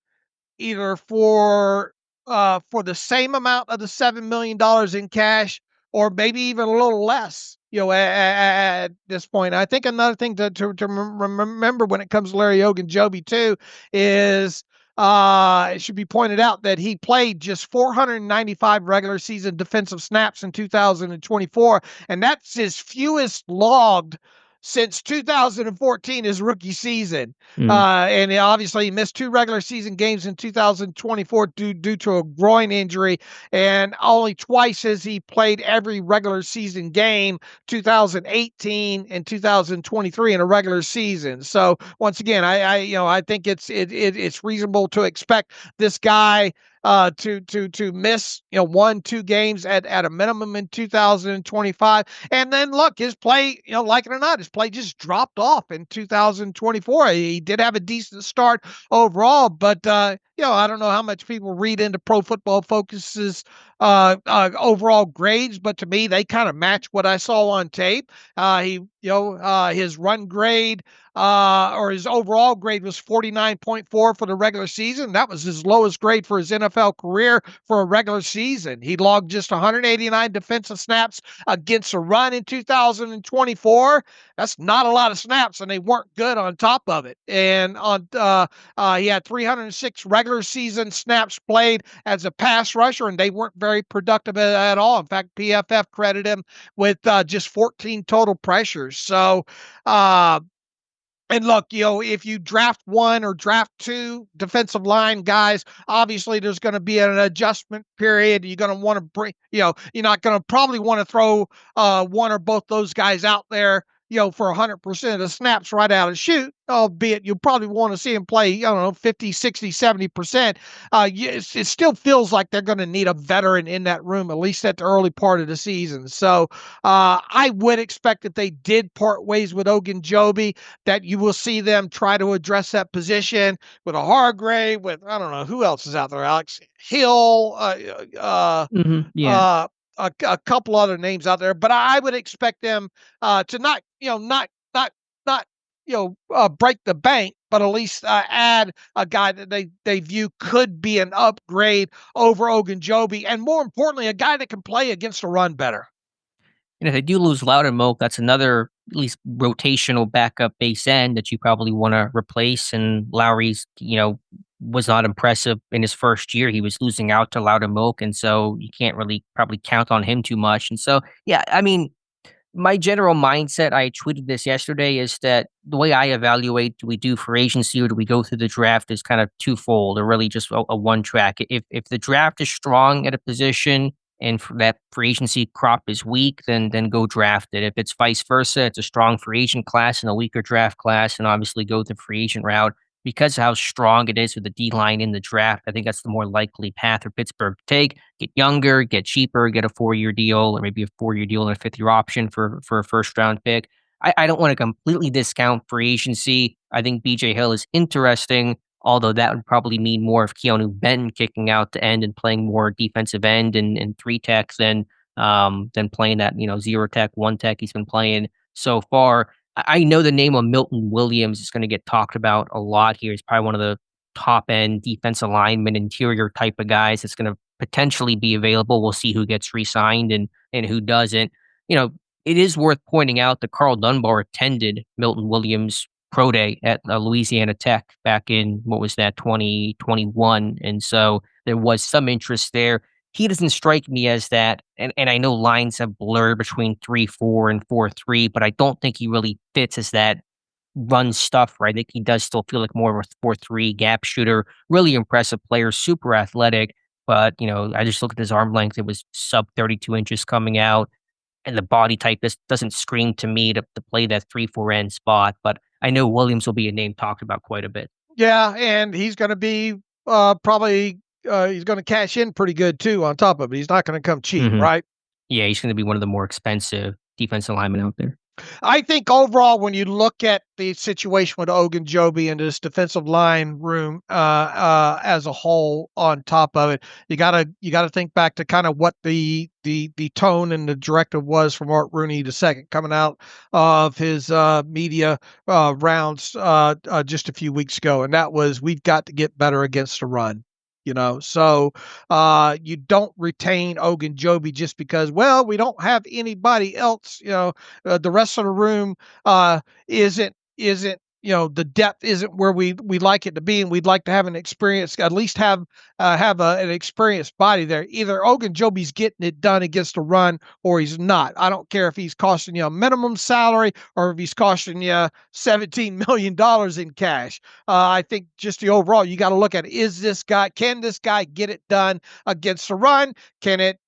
either for the same amount of the $7 million in cash, or maybe even a little less. At this point, I think another thing to remember when it comes to Larry Ogunjobi too is it should be pointed out that he played just 495 regular season defensive snaps in 2024, and that's his fewest logged since 2014, his rookie season. Mm. And obviously he missed 2 regular season games in 2024 due to a groin injury. And only twice has he played every regular season game, 2018 and 2023 in a regular season. So once again, I think it's reasonable to expect this guy to miss 1-2 games at a minimum in 2025. And then look, his play, like it or not, his play just dropped off in 2024. He did have a decent start overall, but I don't know how much people read into Pro Football Focus's overall grades, but to me, they kind of match what I saw on tape. His run grade or his overall grade was 49.4 for the regular season. That was his lowest grade for his NFL career for a regular season. He logged just 189 defensive snaps against a run in 2024. That's not a lot of snaps, and they weren't good on top of it. And he had 306 regular season snaps played as a pass rusher, and they weren't very productive at all. In fact, PFF credited him with just 14 total pressures. So, and look, if you draft 1 or draft 2 defensive line guys, obviously there's going to be an adjustment period. You're going to want to bring, you're not going to probably want to throw 1 or both those guys out there, for 100% of the snaps right out of the chute, albeit you probably want to see him play, 50, 60, 70%. It still feels like they're going to need a veteran in that room, at least at the early part of the season. So I would expect that they did part ways with Ogunjobi, that you will see them try to address that position with a Hargrave, with, I don't know, who else is out there, Alex Hill, Yeah. a couple other names out there, but I would expect them to not break the bank, but at least add a guy that they view could be an upgrade over Ogunjobi, and more importantly, a guy that can play against the run better. And if they do lose Loudermilk, that's another at least rotational backup base end that you probably want to replace. And Lowry's, was not impressive in his first year. He was losing out to Loudermilk, and so you can't really probably count on him too much. And so, yeah, I mean, my general mindset, I tweeted this yesterday, is that the way I evaluate, do we do for agency or do we go through the draft, is kind of twofold, or really just a one track. If the draft is strong at a position and that free agency crop is weak, then go draft it. If it's vice versa, it's a strong free agent class and a weaker draft class, and obviously go the free agent route. Because of how strong it is with the D line in the draft, I think that's the more likely path for Pittsburgh to take. Get younger, get cheaper, get a 4-year deal, or maybe a 4-year deal and a 5th-year option for a first round pick. I don't want to completely discount free agency. I think BJ Hill is interesting, although that would probably mean more of Keanu Benton kicking out to end and playing more defensive end and 3 tech than playing that 0 tech, 1 tech he's been playing so far. I know the name of Milton Williams is going to get talked about a lot here. He's probably one of the top end defensive lineman, interior type of guys that's going to potentially be available. We'll see who gets re-signed and who doesn't. It is worth pointing out that Carl Dunbar attended Milton Williams' pro day at Louisiana Tech back in, 2021. And so there was some interest there. He doesn't strike me as that, and I know lines have blurred between 3-4 and 4-3, but I don't think he really fits as that run stuff, right? I think he does still feel like more of a 4-3 gap shooter. Really impressive player, super athletic, but I just look at his arm length; it was sub 32 inches coming out, and the body type doesn't scream to me to play that 3-4 end spot. But I know Williams will be a name talked about quite a bit. Yeah, and he's going to be probably. He's going to cash in pretty good too on top of it. He's not going to come cheap, right? Yeah, he's going to be one of the more expensive defensive linemen out there. I think overall, when you look at the situation with Ogunjobi and this defensive line room as a whole, on top of it, you gotta think back to kind of what the tone and the directive was from Art Rooney II coming out of his media rounds just a few weeks ago, and that was, we've got to get better against the run. So you don't retain Ogunjobi just because, well, we don't have anybody else. The rest of the room isn't the depth isn't where we like it to be, and we'd like to have an experience, at least have an experienced body there. Either Ogunjobi's getting it done against the run, or he's not. I don't care if he's costing you a minimum salary or if he's costing you $17 million in cash. I think just the overall, you got to look at, can this guy get it done against the run? Can it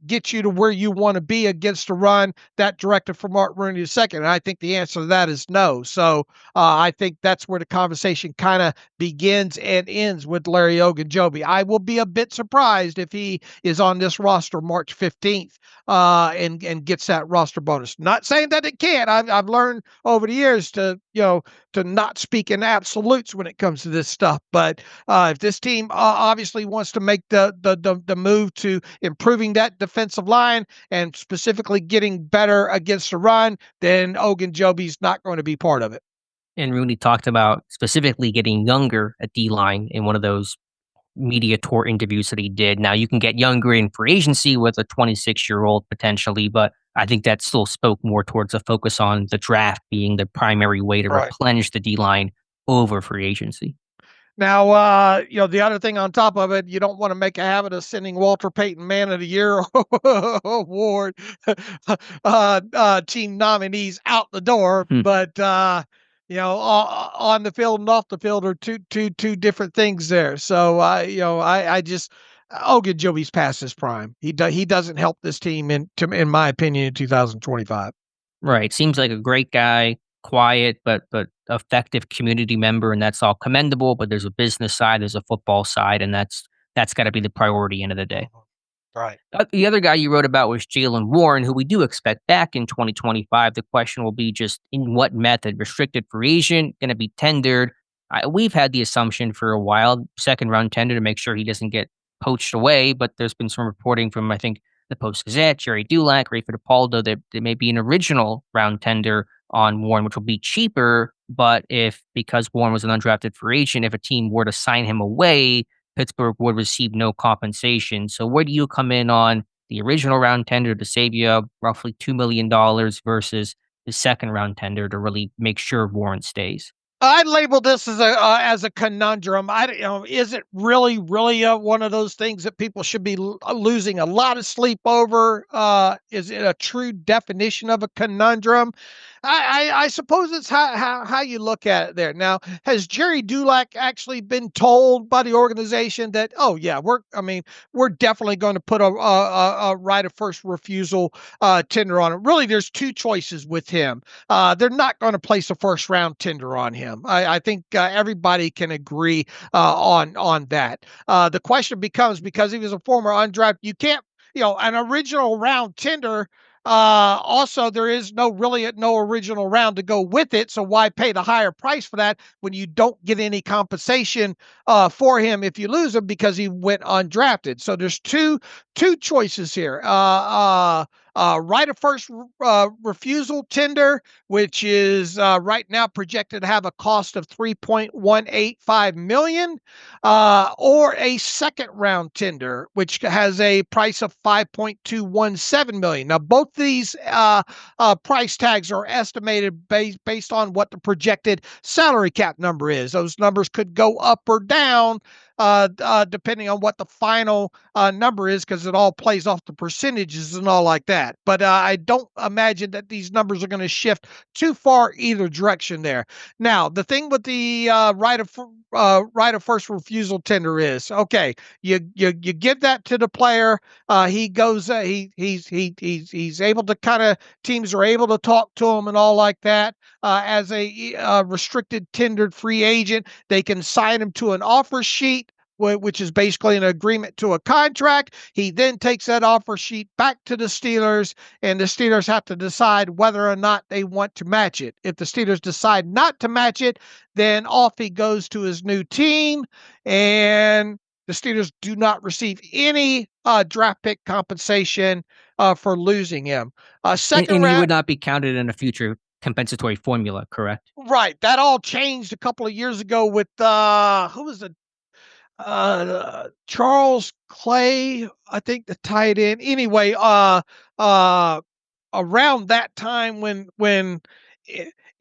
get you to where you want to be against the run? That directive from Mark Rooney II. And I think the answer to that is no. So I think that's where the conversation kind of begins and ends with Larry Ogunjobi. I will be a bit surprised if he is on this roster March 15th and gets that roster bonus. Not saying that it can't. I've learned over the years to not speak in absolutes when it comes to this stuff. But if this team obviously wants to make the move to improving that defensive line and specifically getting better against the run, then Ogunjobi's not going to be part of it. And Rooney talked about specifically getting younger at D-line in one of those media tour interviews that he did. Now, you can get younger in free agency with a 26-year-old potentially, but I think that still spoke more towards a focus on the draft being the primary way to replenish the D-line over free agency. Now, the other thing on top of it, you don't want to make a habit of sending Walter Payton Man of the Year award team nominees out the door, but on the field and off the field are two different things there. So, I just Ogunjobi's past his prime. He doesn't help this team in my opinion in 2025. Right, seems like a great guy. Quiet but effective community member, and that's all commendable. But there's a business side, there's a football side, and that's got to be the priority end of the day. Right. The other guy you wrote about was Jaylen Warren, who we do expect back in 2025. The question will be just in what method: restricted free agent, going to be tendered. We've had the assumption for a while, second round tender to make sure he doesn't get poached away. But there's been some reporting from I think the Post Gazette, Jerry Dulac, Ray Fittipaldo, that there may be an original round tender on Warren, which will be cheaper. But because Warren was an undrafted free agent, if a team were to sign him away, Pittsburgh would receive no compensation. So where do you come in on the original round tender to save you roughly $2 million versus the second round tender to really make sure Warren stays? I label this as a conundrum. Is it really one of those things that people should be losing a lot of sleep over? Is it a true definition of a conundrum? I suppose it's how you look at it there. Now, has Jerry Dulac actually been told by the organization that, oh yeah, we're definitely going to put a right of first refusal tender on it? Really, there's two choices with him. They're not going to place a first round tender on him. I think everybody can agree on that. The question becomes, because he was a former undrafted, you can't, an original round tender. Also, there is no original round to go with it. So why pay the higher price for that when you don't get any compensation for him if you lose him because he went undrafted? So there's two choices here. Right of first refusal tender, which is right now projected to have a cost of $3.185 million, or a second round tender, which has a price of $5.217 million. Now, both these price tags are estimated based on what the projected salary cap number is. Those numbers could go up or down depending on what the final number is, because it all plays off the percentages and all like that. But I don't imagine that these numbers are going to shift too far either direction there. Now, the thing with the right of first refusal tender is, okay, you give that to the player. He goes, he's able to teams are able to talk to him and all like that. As a restricted tendered free agent, they can sign him to an offer sheet, which is basically an agreement to a contract. He then takes that offer sheet back to the Steelers, and the Steelers have to decide whether or not they want to match it. If the Steelers decide not to match it, then off he goes to his new team, and the Steelers do not receive any draft pick compensation for losing him. And he would not be counted in a future compensatory formula, correct? Right. That all changed a couple of years ago with who was the Charles Clay, I think, the tight end. Anyway, around that time when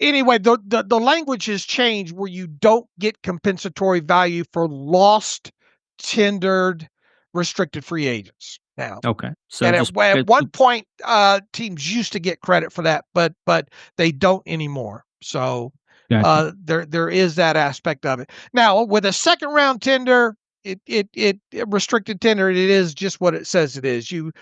anyway, the language has changed where you don't get compensatory value for lost, tendered, restricted free agents now. Okay. So And just at one point, teams used to get credit for that, but they don't anymore. So gotcha. there is that aspect of it. Now, with a second round tender, it restricted tender, it is just what it says it is. You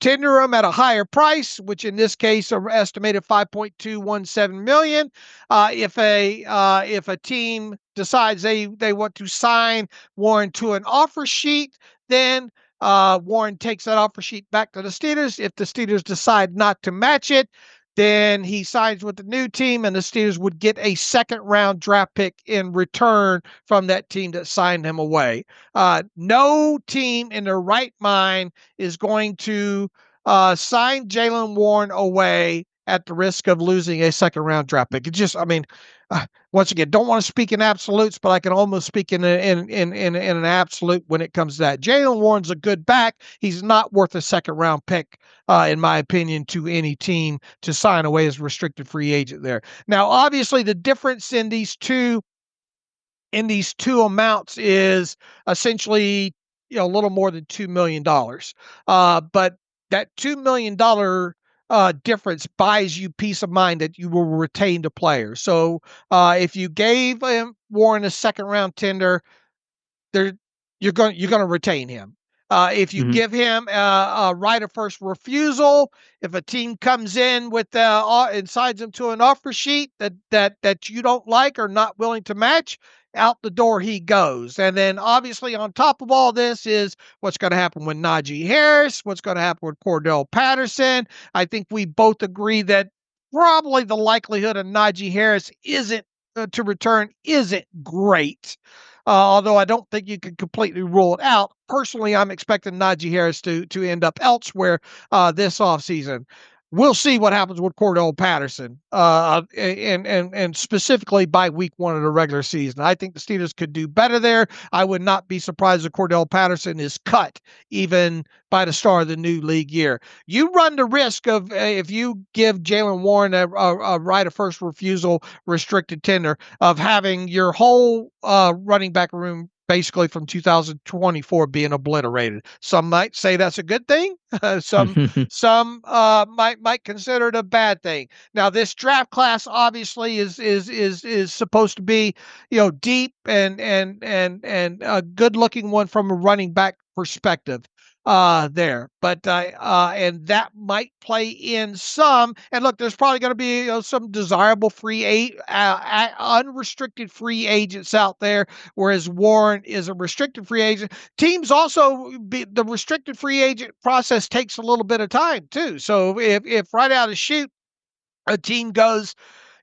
tender them at a higher price, which in this case are estimated 5.217 million. If a team decides they want to sign Warren to an offer sheet, then Warren takes that offer sheet back to the Steelers. If the Steelers decide not to match it, then he signs with the new team, and the Steelers would get a second round draft pick in return from that team that signed him away. No team in their right mind is going to sign Jaylen Warren away at the risk of losing a second round draft pick. It just, I mean, once again, don't want to speak in absolutes, but I can almost speak in an absolute when it comes to that. Jaylen Warren's a good back. He's not worth a second round pick, in my opinion, to any team to sign away as restricted free agent there. Now, obviously, the difference in these two amounts is essentially, a little more than $2 million. But that $2 million difference buys you peace of mind that you will retain the player. So if you gave Warren a second round tender, you're going to retain him. If you give him a right of first refusal, if a team comes in with and signs him to an offer sheet that you don't like or not willing to match, out the door he goes. And then obviously on top of all this is what's going to happen with Najee Harris, what's going to happen with Cordell Patterson. I think we both agree that probably the likelihood of Najee Harris to return isn't great. Although I don't think you can completely rule it out. Personally, I'm expecting Najee Harris to end up elsewhere this offseason. We'll see what happens with Cordell Patterson, and specifically by week 1 of the regular season. I think the Steelers could do better there. I would not be surprised if Cordell Patterson is cut even by the start of the new league year. You run the risk of, if you give Jaylen Warren a right of first refusal restricted tender, of having your whole running back room basically from 2024 being obliterated. Some might say that's a good thing. Some might consider it a bad thing. Now, this draft class obviously is supposed to be, deep and a good looking one from a running back perspective there. But and that might play in some. And look, there's probably going to be some desirable unrestricted free agents out there, whereas Warren is a restricted free agent. Teams also, the restricted free agent process takes a little bit of time too. So if right out of shoot a team goes,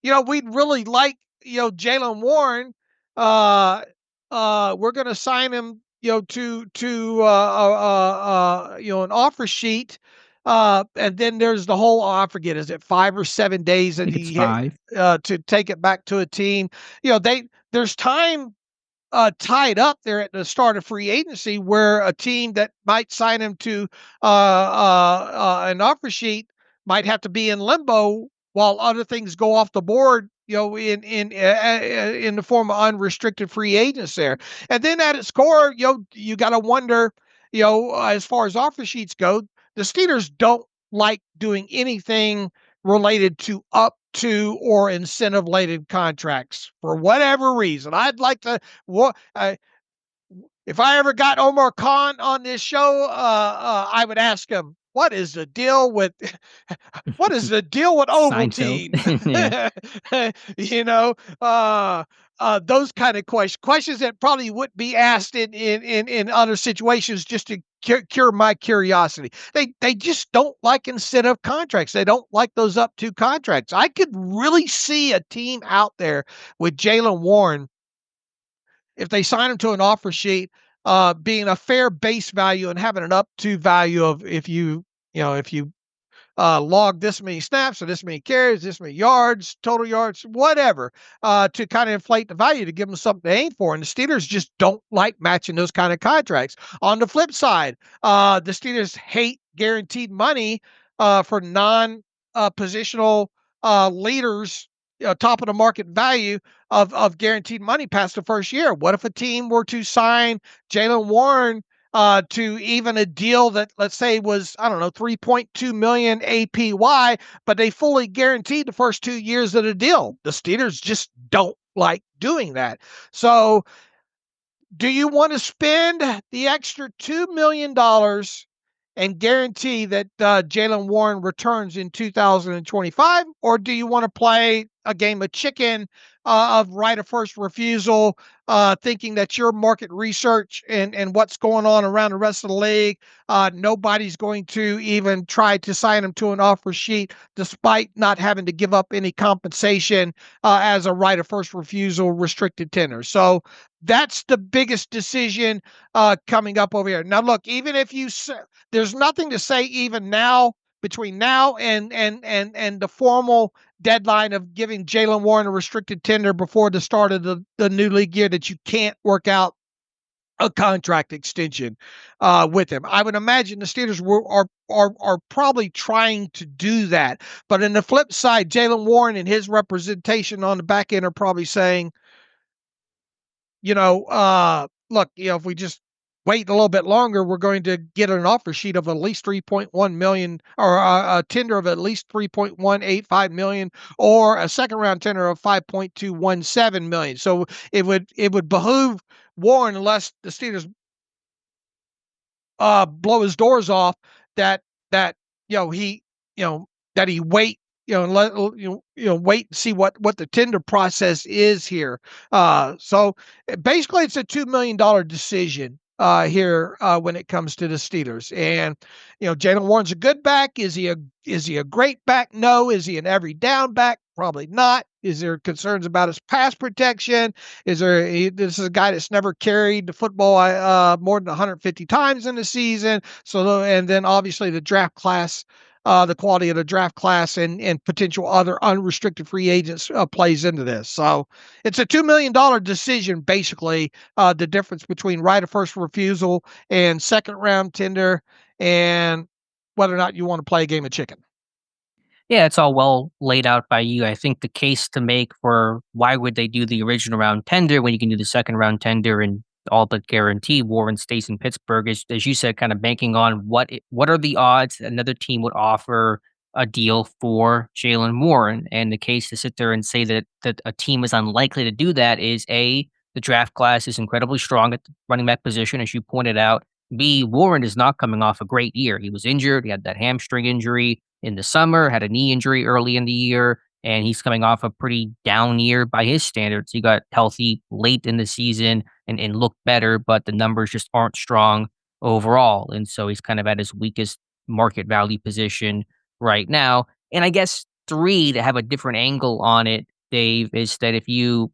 we'd really like, Jaylen Warren, we're going to sign him, to an offer sheet, and then there's the whole, I forget, is it 5 or 7 days that it's 5 to take it back to a team? There's time tied up there at the start of free agency where a team that might sign him to an offer sheet might have to be in limbo while other things go off the board, in the form of unrestricted free agents there. And then at its core, you got to wonder, as far as offer sheets go, the Steelers don't like doing anything related to up to or incentive related contracts for whatever reason. I'd like to, if I ever got Omar Khan on this show, I would ask him, what is the deal with Ovaltine? Those kind of questions that probably wouldn't be asked in other situations, just to cure my curiosity. They just don't like incentive contracts. They don't like those up to contracts. I could really see a team out there with Jaylen Warren, if they sign him to an offer sheet, being a fair base value and having an up to value of, if you log this many snaps or this many carries, this many yards, total yards, whatever, to kind of inflate the value to give them something to aim for. And the Steelers just don't like matching those kind of contracts. On the flip side, the Steelers hate guaranteed money for non-positional leaders top of the market value of guaranteed money past the first year. What if a team were to sign Jaylen Warren to even a deal that, let's say, was, I don't know, 3.2 million APY, but they fully guaranteed the first 2 years of the deal? The Steelers just don't like doing that. So do you want to spend the extra $2 million and guarantee that Jaylen Warren returns in 2025? Or do you want to play a game of chicken of right of first refusal, thinking that your market research and what's going on around the rest of the league, nobody's going to even try to sign him to an offer sheet despite not having to give up any compensation as a right of first refusal restricted tender? So that's the biggest decision coming up over here. Now, look, even if there's nothing to say even now between now and the formal deadline of giving Jaylen Warren a restricted tender before the start of the new league year that you can't work out a contract extension with him. I would imagine the Steelers are probably trying to do that. But on the flip side, Jaylen Warren and his representation on the back end are probably saying, look, if we just wait a little bit longer, we're going to get an offer sheet of at least 3.1 million, or a tender of at least 3.185 million, or a second round tender of 5.217 million. So it would behoove Warren, unless the Steelers blow his doors off, that he that he wait and let wait and see what the tender process is here. So basically, it's a $2 million decision here when it comes to the Steelers. And Jaylen Warren's a good back. Is he a great back? No. Is he an every down back? Probably not. Is there concerns about his pass protection? This is a guy that's never carried the football more than 150 times in the season. So, and then obviously the draft class, the quality of the draft class and potential other unrestricted free agents plays into this. So it's a $2 million decision, basically, the difference between right of first refusal and second round tender, and whether or not you want to play a game of chicken. Yeah, it's all well laid out by you. I think the case to make for why would they do the original round tender when you can do the second round tender and all but guarantee Warren stays in Pittsburgh is, as you said, kind of banking on what are the odds that another team would offer a deal for Jaylen Warren. And the case to sit there and say that a team is unlikely to do that is A, the draft class is incredibly strong at the running back position, as you pointed out. B, Warren is not coming off a great year. He was injured. He had that hamstring injury in the summer, had a knee injury early in the year, and he's coming off a pretty down year by his standards. He got healthy late in the season and looked better, but the numbers just aren't strong overall. And so he's kind of at his weakest market value position right now. And I guess three, to have a different angle on it, Dave, is that if you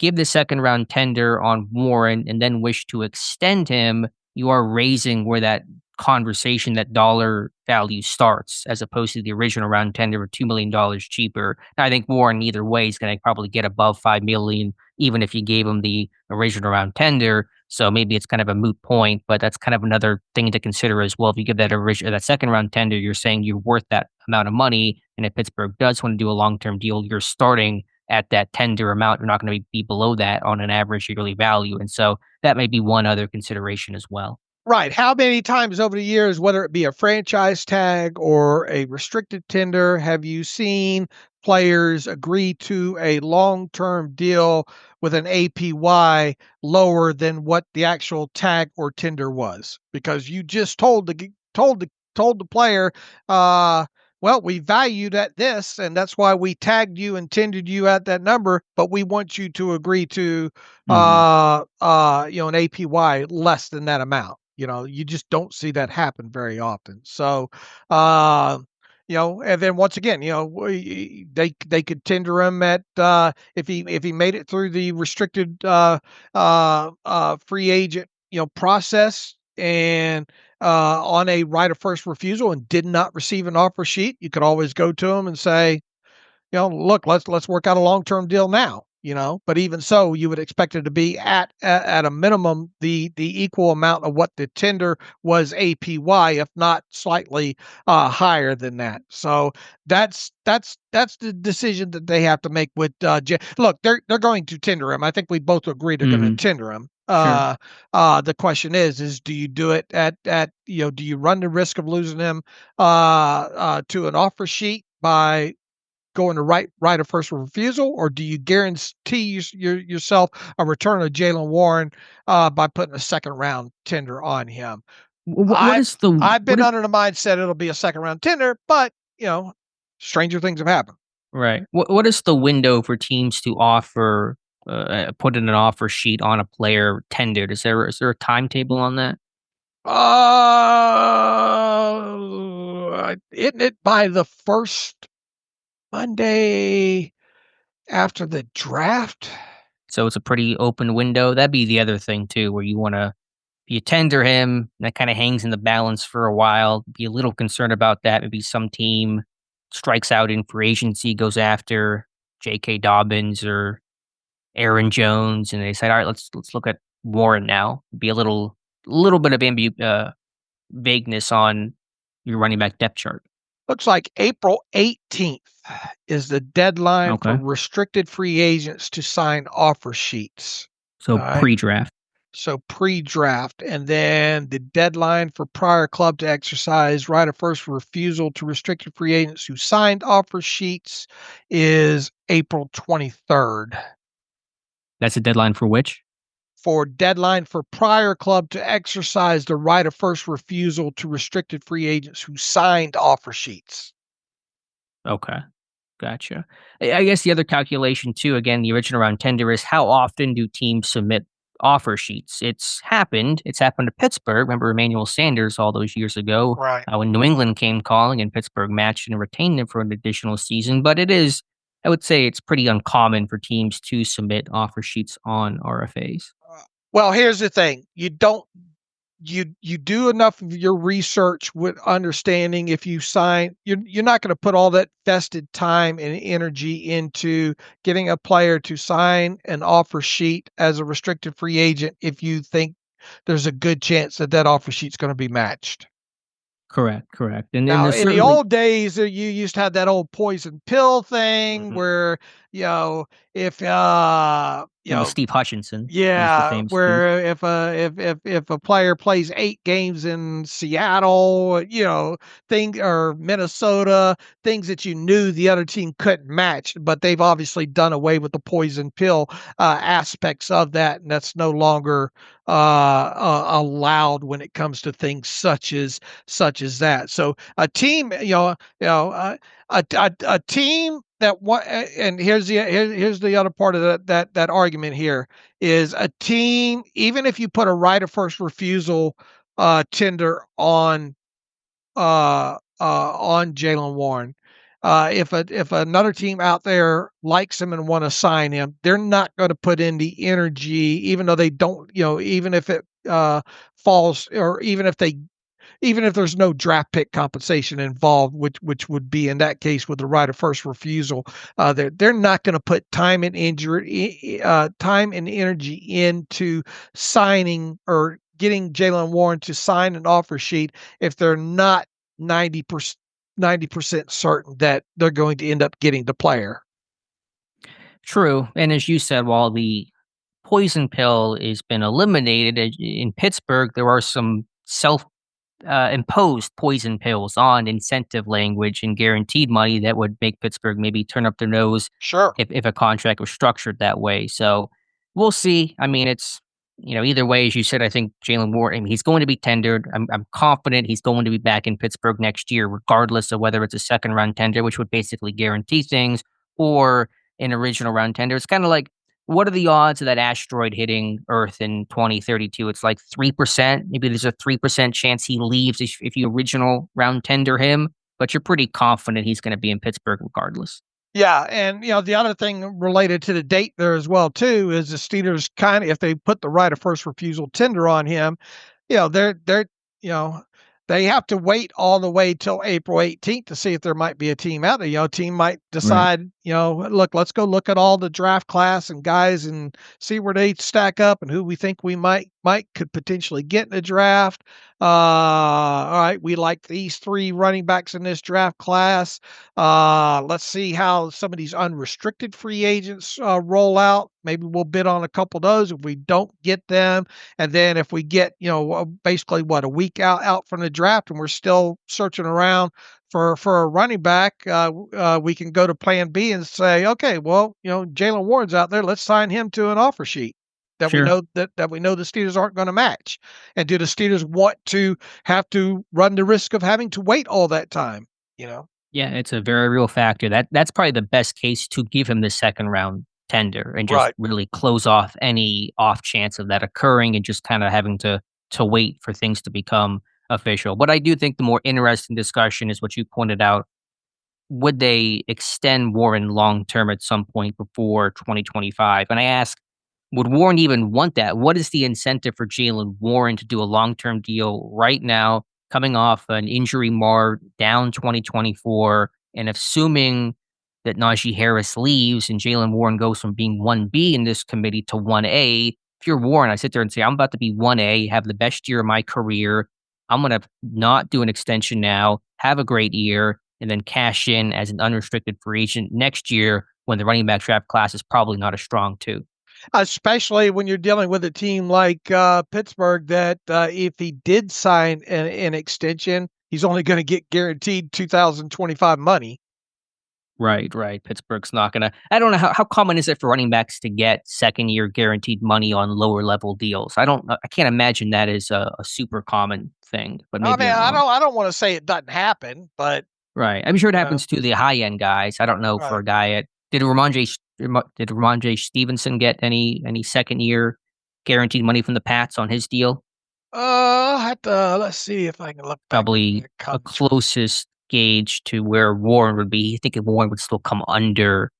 give the second round tender on Warren and then wish to extend him, you are raising where that conversation, that dollar value starts, as opposed to the original round tender of $2 million cheaper. Now, I think Warren, either way, is going to probably get above $5 million, even if you gave him the original round tender. So maybe it's kind of a moot point, but that's kind of another thing to consider as well. If you give that second round tender, you're saying you're worth that amount of money. And if Pittsburgh does want to do a long-term deal, you're starting at that tender amount. You're not going to be below that on an average yearly value. And so that may be one other consideration as well. Right. How many times over the years, whether it be a franchise tag or a restricted tender, have you seen players agree to a long-term deal with an APY lower than what the actual tag or tender was? Because you just told the player, well, we valued at this, and that's why we tagged you and tendered you at that number, but we want you to agree to an APY less than that amount. You just don't see that happen very often. So, and then once again, they could tender him at if he made it through the restricted free agent process and on a right of first refusal and did not receive an offer sheet, you could always go to him and say, look, let's work out a long-term deal now. but even so, you would expect it to be at a minimum the equal amount of what the tender was APY, if not slightly higher than that. So that's the decision that they have to make with look, they're going to tender him. I think we both agree they're going to tender him. Sure. The question is do you do it at do you run the risk of losing him to an offer sheet by going to right of first refusal, or do you guarantee yourself a return of Jaylen Warren by putting a second round tender on him? I've been under the mindset it'll be a second round tender, but stranger things have happened. Right. What is the window for teams to offer, put in an offer sheet on a player tendered? Is there a timetable on that? Isn't it by the first Monday after the draft? So it's a pretty open window. That'd be the other thing too, where you tender him, that kind of hangs in the balance for a while. Be a little concerned about that. Maybe some team strikes out in free agency, goes after J.K. Dobbins or Aaron Jones, and they say, "All right, let's look at Warren now." Be a little bit of vagueness on your running back depth chart. Looks like April 18th is the deadline for Okay. restricted free agents to sign offer sheets. So All right. pre-draft. So pre-draft, and then the deadline for prior club to exercise right of first refusal to restricted free agents who signed offer sheets is April 23rd. That's a deadline for which? For deadline for prior club to exercise the right of first refusal to restricted free agents who signed offer sheets. Okay. Gotcha. I guess the other calculation too, again, the original round tender is how often do teams submit offer sheets? It's happened to Pittsburgh. Remember Emmanuel Sanders all those years ago, Right. when New England came calling and Pittsburgh matched and retained him for an additional season. But I would say it's pretty uncommon for teams to submit offer sheets on RFAs. Well, here's the thing. You do enough of your research with understanding if you sign, you're not going to put all that vested time and energy into getting a player to sign an offer sheet as a restricted free agent if you think there's a good chance that offer sheet's going to be matched. Correct. And Now, there's in the certainly old days, you used to have that old poison pill thing where, if Steve Hutchinson. Was the yeah, famous dude. where if a player plays 8 games in Seattle, or Minnesota, things that you knew the other team couldn't match, but they've obviously done away with the poison pill aspects of that, and that's no longer allowed when it comes to things such as that. So a team, a team that and here's the other part of that argument here is a team, even if you put a right of first refusal tender on Jaylen Warren, if another team out there likes him and want to sign him, they're not going to put in the energy, even though they don't, even if it falls, or even if there's no draft pick compensation involved, which would be in that case with the right of first refusal, they're not going to put time and energy into signing or getting Jaylen Warren to sign an offer sheet if they're not 90% certain that they're going to end up getting the player. True. And as you said, while the poison pill has been eliminated in Pittsburgh, there are some imposed poison pills on incentive language and guaranteed money that would make Pittsburgh maybe turn up their nose. Sure. If a contract was structured that way. So we'll see. I mean, it's, either way, as you said, I think Jaylen Warren, he's going to be tendered. I'm confident he's going to be back in Pittsburgh next year, regardless of whether it's a second round tender, which would basically guarantee things, or an original round tender. It's kind of like, what are the odds of that asteroid hitting Earth in 2032? It's like 3%. Maybe there's a 3% chance he leaves if you original round tender him, but you're pretty confident he's going to be in Pittsburgh regardless. Yeah, and the other thing related to the date there as well too is the Steelers if they put the right of first refusal tender on him, they have to wait all the way till April 18th to see if there might be a team out there. A team might decide, look, let's go look at all the draft class and guys and see where they stack up and who we think we could potentially get in the draft. All right, we like these 3 running backs in this draft class. Let's see how some of these unrestricted free agents roll out. Maybe we'll bid on a couple of those if we don't get them. And then if we get, basically a week out from the draft and we're still searching around for a running back, we can go to plan B and say, okay, well, Jaylen Warren's out there. Let's sign him to an offer sheet that we Sure. know that we know the Steelers aren't going to match. And do the Steelers want to have to run the risk of having to wait all that time? Yeah, it's a very real factor. That's probably the best case to give him the second round tender and just Right. really close off any off chance of that occurring and just kind of having to wait for things to become official. But I do think the more interesting discussion is what you pointed out. Would they extend Warren long term at some point before 2025? And I ask, would Warren even want that? What is the incentive for Jaylen Warren to do a long term deal right now, coming off an injury marred down 2024, and assuming that Najee Harris leaves and Jaylen Warren goes from being 1B in this committee to 1A? If you're Warren, I sit there and say, I'm about to be 1A, have the best year of my career. I'm going to not do an extension now, have a great year, and then cash in as an unrestricted free agent next year when the running back draft class is probably not as strong too. Especially when you're dealing with a team like Pittsburgh, that if he did sign an extension, he's only going to get guaranteed 2025 money. Right, right. Pittsburgh's not gonna. I don't know how common is it for running backs to get second year guaranteed money on lower level deals. I can't imagine that is a super common thing. But I maybe mean, I'm I wrong. don't want to say it doesn't happen, but Right. I'm sure it uh, happens to the high end guys. I don't know for right. a guy at did Ramondre Stevenson get any second year guaranteed money from the Pats on his deal? I have to let's see if I can look back at Probably the a contract. closest gauge to where Warren would be. I think Warren would still come under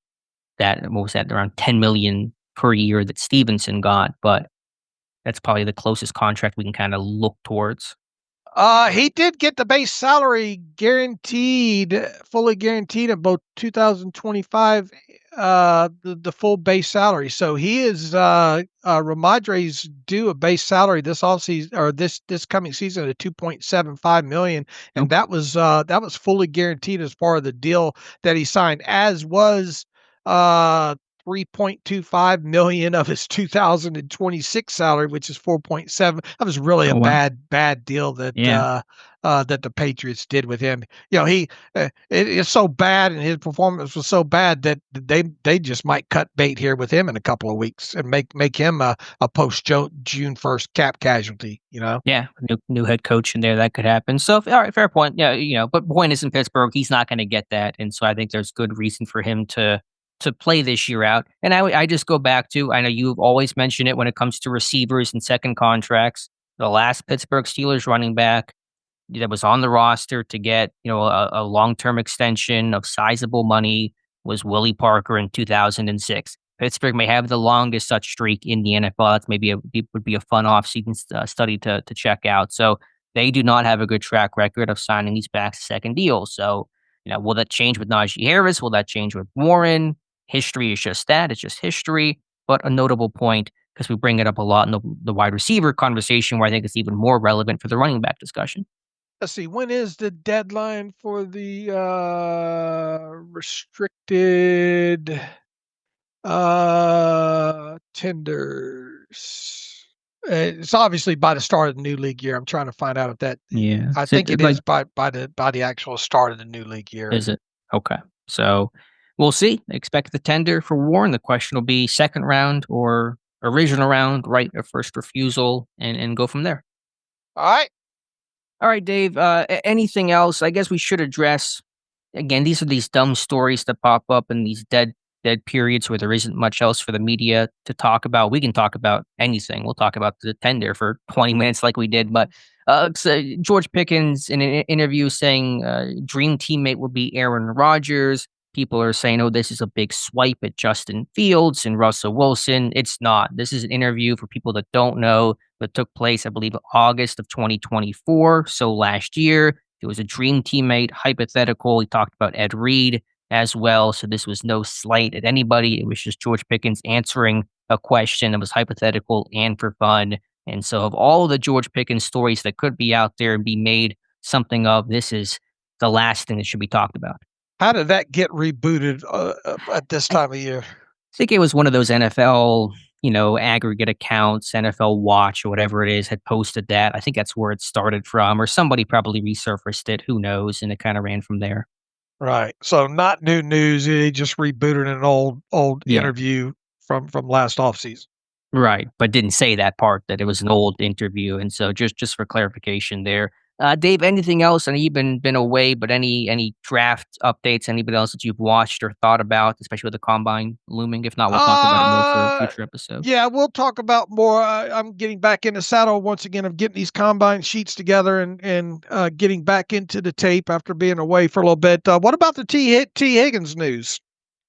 that. What was that? Around 10 million per year that Stevenson got, but that's probably the closest contract we can kind of look towards. He did get the base salary guaranteed, fully guaranteed in both 2025, the full base salary. So he is Ramadre's due a base salary this offseason or this coming season at 2.75 million, and Nope. that was fully guaranteed as part of the deal that he signed, as was uh 3.25 million of his 2026 salary, which is 4.7. That was really a Oh wow. bad deal Yeah. that the Patriots did with him. It's so bad, and his performance was so bad that they just might cut bait here with him in a couple of weeks and make him a post June 1st cap casualty. Yeah. New head coach in there, that could happen. So all right, fair point. Yeah, but point is in Pittsburgh, he's not going to get that. And so I think there's good reason for him to play this year out. And I just go back to, I know you've always mentioned it when it comes to receivers and second contracts. The last Pittsburgh Steelers running back that was on the roster to get, a long-term extension of sizable money was Willie Parker in 2006. Pittsburgh may have the longest such streak in the NFL. That's maybe would be a fun offseason study to check out. So they do not have a good track record of signing these backs to second deals. So, will that change with Najee Harris? Will that change with Warren? History is just that. It's just history. But a notable point, because we bring it up a lot in the wide receiver conversation, where I think it's even more relevant for the running back discussion. Let's see, when is the deadline for the restricted tenders? It's obviously by the start of the new league year. I'm trying to find out if that. Yeah. I think it is by the actual start of the new league year. Is it? Okay. So we'll see. Expect the tender for Warren. The question will be second round or original round, right of first refusal, and go from there. All right. All right, Dave. Anything else? I guess we should address again. These are these dumb stories that pop up in these dead periods where there isn't much else for the media to talk about. We can talk about anything. We'll talk about the tender for 20 minutes like we did. But so George Pickens in an interview saying dream teammate would be Aaron Rodgers. People are saying, oh, this is a big swipe at Justin Fields and Russell Wilson. It's not. This is an interview for people that don't know that took place, I believe, August of 2024. So last year, it was a dream teammate hypothetical. He talked about Ed Reed. as well. So this was no slight at anybody. It was just George Pickens answering a question that was hypothetical and for fun. And so, of all the George Pickens stories that could be out there and be made something of, this is the last thing that should be talked about. How did that get rebooted at this I time of year? think it was one of those NFL, aggregate accounts, NFL Watch or whatever it is, had posted that. I think that's where it started from, or somebody probably resurfaced it. Who knows? And it kind of ran from there. Right. So not new news. He just rebooted an old Yeah. interview from last offseason. Right, but didn't say that part, that it was an old interview, and so just for clarification there. Dave, anything else? I know you've been away, but any draft updates, anybody else that you've watched or thought about, especially with the combine looming? If not, we'll talk about it more for a Uh, future episode. yeah, we'll talk about more. I'm getting back in the saddle once again of getting these combine sheets together and getting back into the tape after being away for a little bit. What about the T Higgins news?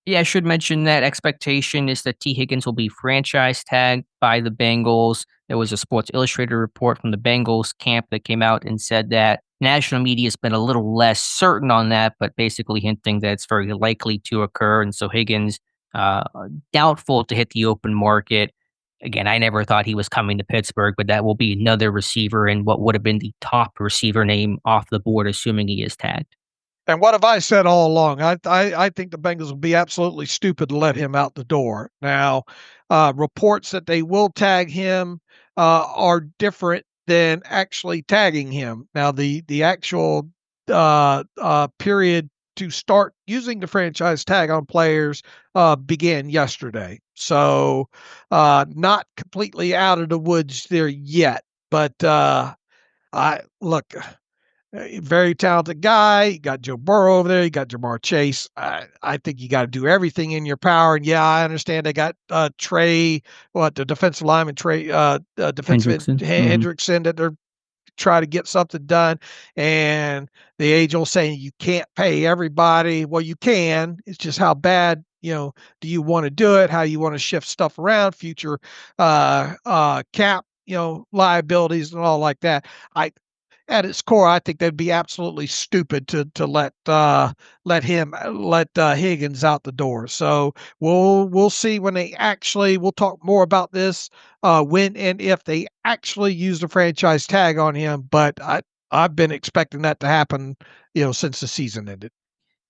Yeah, I should mention that expectation is that T. Higgins will be franchise tagged by the Bengals. There was a Sports Illustrated report from the Bengals camp that came out and said that national media has been a little less certain on that, but basically hinting that it's very likely to occur. And so Higgins, uh, doubtful to hit the open market. Again, I never thought he was coming to Pittsburgh, but that will be another receiver and what would have been the top receiver name off the board, assuming he is tagged. And what have I said all along? I think the Bengals will be absolutely stupid to let him out the door. Now, reports that they will tag him are different than actually tagging him. Now, the actual period to start using the franchise tag on players began yesterday. So, not completely out of the woods there yet. But I look. Very talented guy. You got Joe Burrow over there. You got Jamar Chase. I think you got to do everything in your power. And yeah, I understand they got the defensive lineman defensive Hendrickson. Hendrickson that they're trying to get something done. And the age old saying you can't pay everybody. Well, you can. It's just how bad do you want to do it? How you want to shift stuff around, future cap liabilities and all like that. I At its core, I think that'd be absolutely stupid to let Higgins out the door. So we'll see when they actually. We'll talk more about this when and if they actually use the franchise tag on him. But I've been expecting that to happen, since the season ended.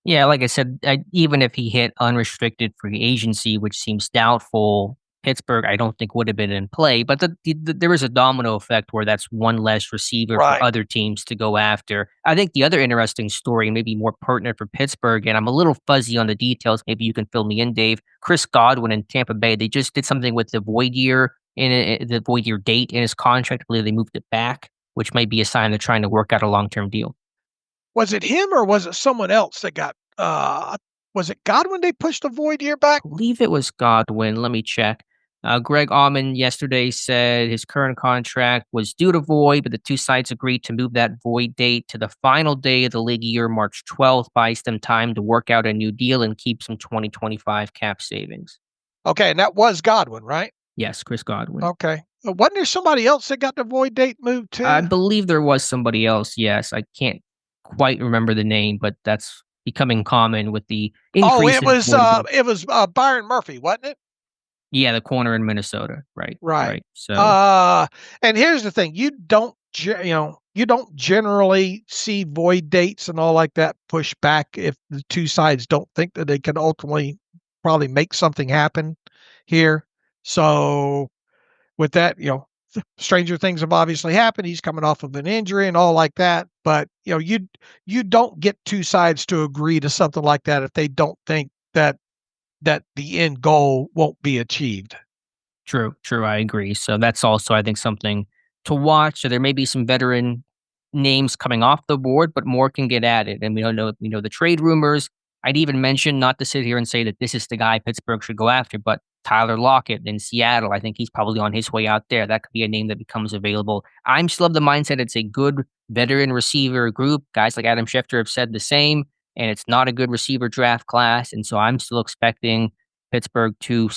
Yeah, like I said, even if he hit unrestricted free agency, which seems doubtful, Pittsburgh, I don't think would have been in play. But there is a domino effect where that's one less receiver for Right. other teams to go after. I think the other interesting story, maybe more pertinent for Pittsburgh, and I'm a little fuzzy on the details. Maybe you can fill me in, Dave. Chris Godwin in Tampa Bay, they just did something with the void year the void year date in his contract. I believe they moved it back, which might be a sign they're trying to work out a long term deal. Was it him or was it someone else that got? Was it Godwin they pushed the void year back? Believe it was Godwin. Let me check. Greg Auman yesterday said his current contract was due to void, but the two sides agreed to move that void date to the final day of the league year, March 12th, buys them time to work out a new deal and keep some 2025 cap savings. Okay, and that was Godwin, right? Yes, Chris Godwin. Okay. Wasn't there somebody else that got the void date moved I too? believe there was somebody else. Yes, I can't quite remember the name, but that's becoming common with the Oh, increase in voidable. it was Byron Murphy, wasn't it? Yeah, the corner in Minnesota. Right. Right. Right. So. And here's the thing: you don't generally see void dates and all like that push back if the two sides don't think that they can ultimately probably make something happen here. So with that, stranger things have obviously happened. He's coming off of an injury and all like that. But you don't get two sides to agree to something like that if they don't think that the end goal won't be achieved. True, true. I agree. So that's also, I think, something to watch. So there may be some veteran names coming off the board, but more can get added. And we don't know, the trade rumors. I'd even mention, not to sit here and say that this is the guy Pittsburgh should go after, but Tyler Lockett in Seattle. I think he's probably on his way out there. That could be a name that becomes available. I'm still of the mindset it's a good veteran receiver group. Guys like Adam Schefter have said the same, and it's not a good receiver draft class. And so I'm still expecting Pittsburgh to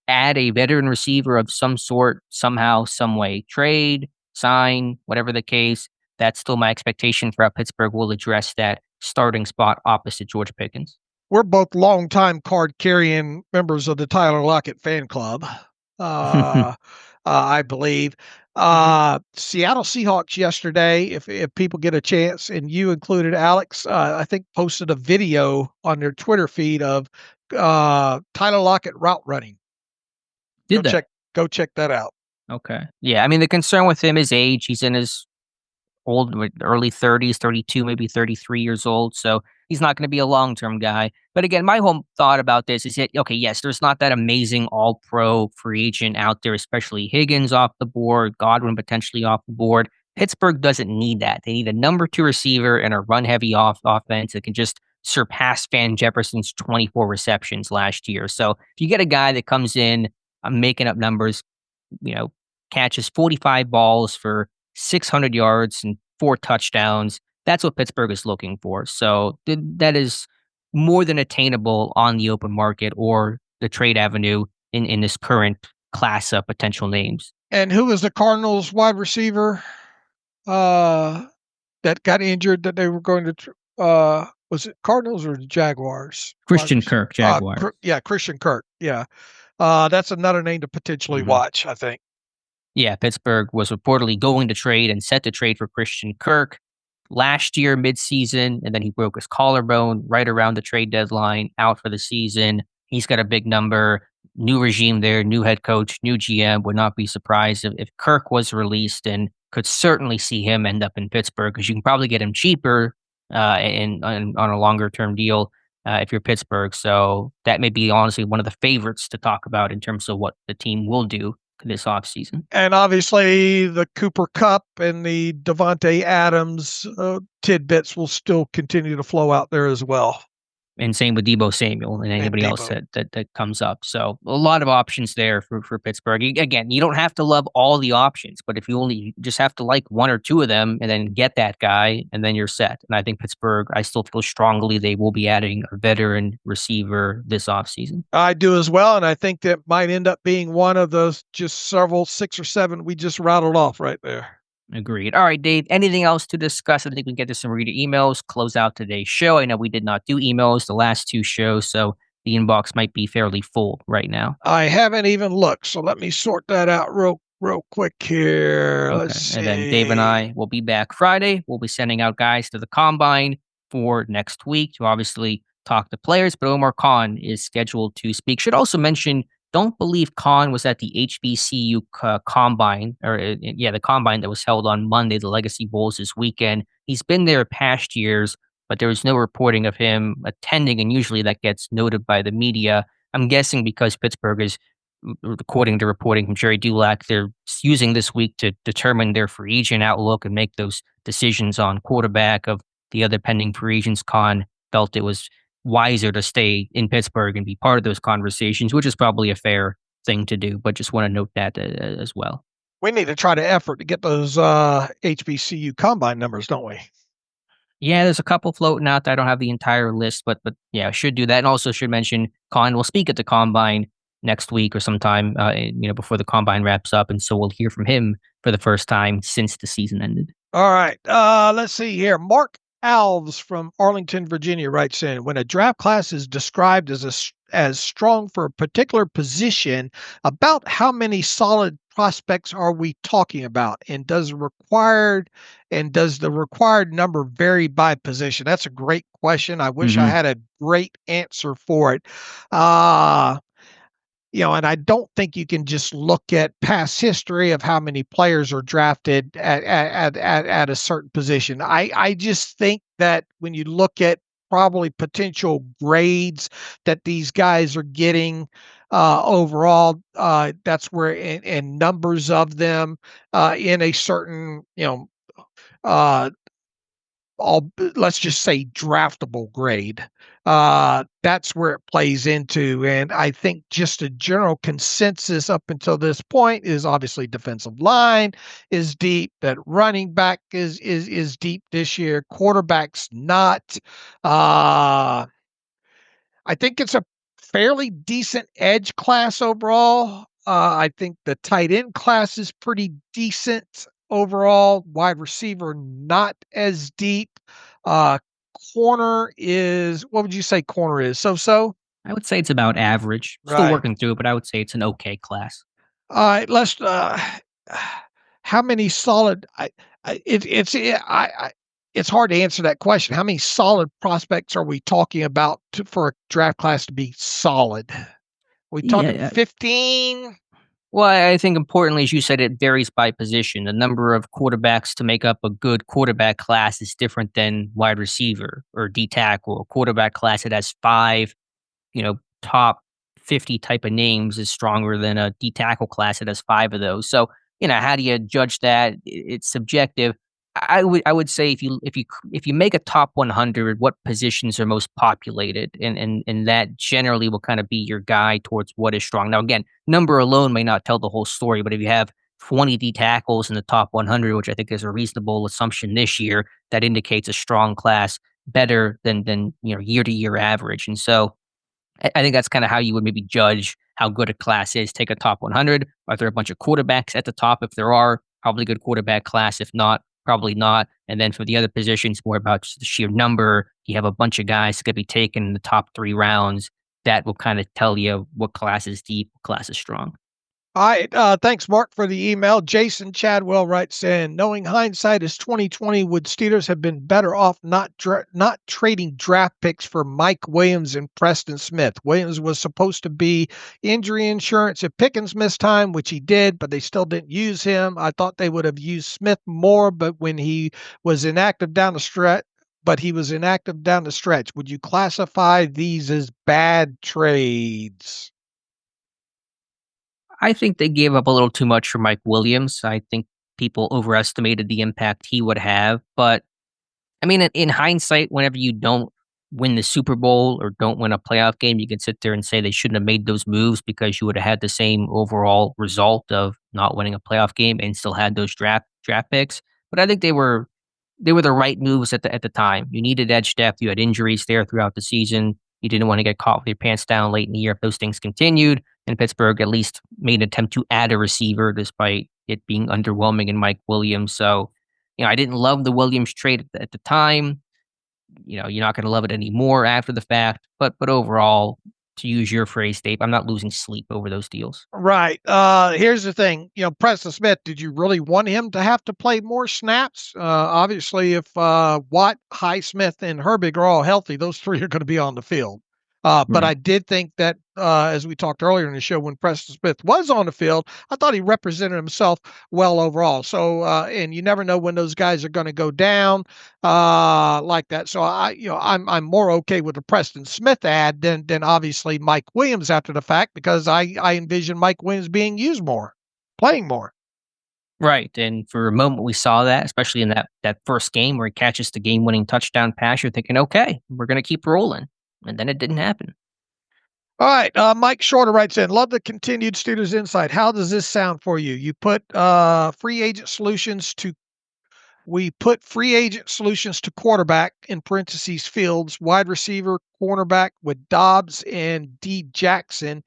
add a veteran receiver of some sort, somehow, some way. Trade, sign, whatever the case. That's still my expectation for how Pittsburgh will address that starting spot opposite George Pickens. we're both longtime card-carrying members of the Tyler Lockett fan club, I believe. Seattle Seahawks yesterday, if people get a chance, and you included, Alex, I think posted a video on their Twitter feed of Tyler Lockett route running. Go check that out. Okay. Yeah, I mean, the concern with him is age. He's in his early 30s, 32, maybe 33 years old. So he's not going to be a long-term guy. But again, my whole thought about this is that, okay, yes, there's not that amazing all-pro free agent out there, especially Higgins off the board, Godwin potentially off the board. Pittsburgh doesn't need that. They need a number 2 receiver and a run-heavy offense that can just surpass Van Jefferson's 24 receptions last year. So if you get a guy that comes in, I'm making up numbers, catches 45 balls for 600 yards and 4 touchdowns. That's what Pittsburgh is looking for. So that is more than attainable on the open market or the trade avenue in this current class of potential names. And who was the Cardinals wide receiver that got injured that they were going to was it Cardinals or the Jaguars? Christian Kirk, Jaguars. Christian Kirk. Yeah. That's another name to potentially watch, I think. Yeah, Pittsburgh was reportedly going to trade and set to trade for Christian Kirk last year midseason, and then he broke his collarbone right around the trade deadline, out for the season. He's got a big number, new regime there, new head coach, new GM. Would not be surprised if Kirk was released, and could certainly see him end up in Pittsburgh because you can probably get him cheaper on a longer term deal if you're Pittsburgh. So that may be honestly one of the favorites to talk about in terms of what the team will do this offseason. And obviously the Cooper Kupp and the Devontae Adams tidbits will still continue to flow out there as well. And same with Deebo Samuel and anybody else that comes up. So a lot of options there for Pittsburgh. Again, you don't have to love all the options, but if you just have to like 1 or 2 of them and then get that guy, and then you're set. And I think Pittsburgh, I still feel strongly they will be adding a veteran receiver this offseason. I do as well, and I think that might end up being one of those just several 6 or 7 we just rattled off right there. Agreed. All right, Dave, anything else to discuss? I think we can get to some reader emails, close out today's show. I know we did not do emails the last 2 shows, so the inbox might be fairly full right now. I haven't even looked, so let me sort that out real quick here. Okay. Let's see. And then Dave and I will be back Friday. We'll be sending out guys to the Combine for next week to obviously talk to players, but Omar Khan is scheduled to speak. Should also mention, don't believe Khan was at the HBCU Combine, the Combine that was held on Monday, the Legacy Bowls this weekend. He's been there past years, but there was no reporting of him attending, and usually that gets noted by the media. I'm guessing because Pittsburgh is, according to reporting from Jerry Dulac, they're using this week to determine their free agent outlook and make those decisions on quarterback of the other pending free agents. Khan felt it was wiser to stay in Pittsburgh and be part of those conversations, which is probably a fair thing to do, but just want to note that as well. We need to try to effort to get those HBCU Combine numbers, don't we? Yeah, there's a couple floating out there. I don't have the entire list, but yeah, I should do that. And also should mention Khan will speak at the Combine next week or sometime, before the Combine wraps up. And so we'll hear from him for the first time since the season ended. All right. Let's see here. Mark Alves from Arlington, Virginia writes in, when a draft class is described as strong for a particular position, about how many solid prospects are we talking about? And does the required number vary by position? That's a great question. I wish I had a great answer for it. And I don't think you can just look at past history of how many players are drafted at a certain position. I just think that when you look at probably potential grades that these guys are getting overall, that's where in numbers of them in a certain, let's just say draftable grade. That's where it plays into. And I think just a general consensus up until this point is obviously defensive line is deep, that running back is deep this year, quarterback's not. I think it's a fairly decent edge class overall. I think the tight end class is pretty decent overall. Wide receiver, not as deep. corner is, what would you say corner is? So? I would say it's about average. Still Right. working through it, but I would say it's an okay class. All right, let's, how many solid, it's hard to answer that question. How many solid prospects are we talking about for a draft class to be solid? We talking Yeah. 15? Well, I think importantly, as you said, it varies by position. The number of quarterbacks to make up a good quarterback class is different than wide receiver or D tackle. A quarterback class that has five, top 50 type of names is stronger than a D tackle class that has five of those. So, how do you judge that? It's subjective. I would say if you make a top 100, what positions are most populated, and that generally will kind of be your guide towards what is strong. Now, again, number alone may not tell the whole story, but if you have 20 D tackles in the top 100, which I think is a reasonable assumption this year, that indicates a strong class better than year to year average. And so I think that's kind of how you would maybe judge how good a class is. Take a top 100. Are there a bunch of quarterbacks at the top? If there are, probably good quarterback class. If not, probably not. And then for the other positions, more about just the sheer number. You have a bunch of guys that could be taken in the top 3 rounds. That will kind of tell you what class is deep, what class is strong. All right, thanks, Mark, for the email. Jason Chadwell writes in, knowing hindsight is 2020, would Steelers have been better off not trading draft picks for Mike Williams and Preston Smith? Williams was supposed to be injury insurance if Pickens missed time, which he did, but they still didn't use him. I thought they would have used Smith more, but when he was inactive down the stretch, would you classify these as bad trades? I think they gave up a little too much for Mike Williams. I think people overestimated the impact he would have. But I mean, in hindsight, whenever you don't win the Super Bowl or don't win a playoff game, you can sit there and say they shouldn't have made those moves because you would have had the same overall result of not winning a playoff game and still had those draft picks. But I think they were the right moves at the time. You needed edge depth. You had injuries there throughout the season. You didn't want to get caught with your pants down late in the year if those things continued. And Pittsburgh at least made an attempt to add a receiver despite it being underwhelming in Mike Williams. So, I didn't love the Williams trade at the time. You're not going to love it anymore after the fact. But overall, to use your phrase, Dave, I'm not losing sleep over those deals. Right. Here's the thing. Preston Smith, did you really want him to have to play more snaps? Obviously, if Watt, Highsmith, and Herbig are all healthy, those three are going to be on the field. But Right. I did think that, as we talked earlier in the show, when Preston Smith was on the field, I thought he represented himself well overall. So, and you never know when those guys are going to go down like that. So I'm more okay with the Preston Smith ad than obviously Mike Williams after the fact, because I envision Mike Williams being used more, playing more. Right. And for a moment, we saw that, especially in that first game where he catches the game winning touchdown pass. You're thinking, okay, we're going to keep rolling. And then it didn't happen. All right, Mike Shorter writes in, love the continued Steelers insight. How does this sound for you? We put free agent solutions to quarterback in parentheses fields, wide receiver, cornerback with Dobbs and D Jackson.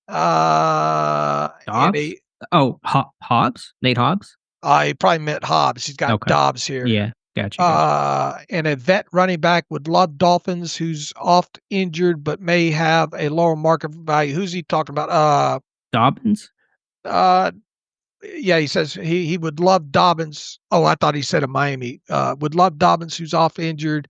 And Dobbs? Oh, Hobbs? Nate Hobbs? He probably meant Hobbs. He's got Okay. Dobbs here. Yeah, gotcha. And a vet running back would love Dolphins, who's oft injured but may have a lower market value. Who's he talking about? Dobbins? Yeah, he says he would love Dobbins. Oh, I thought he said a Miami. Would love Dobbins, who's off injured,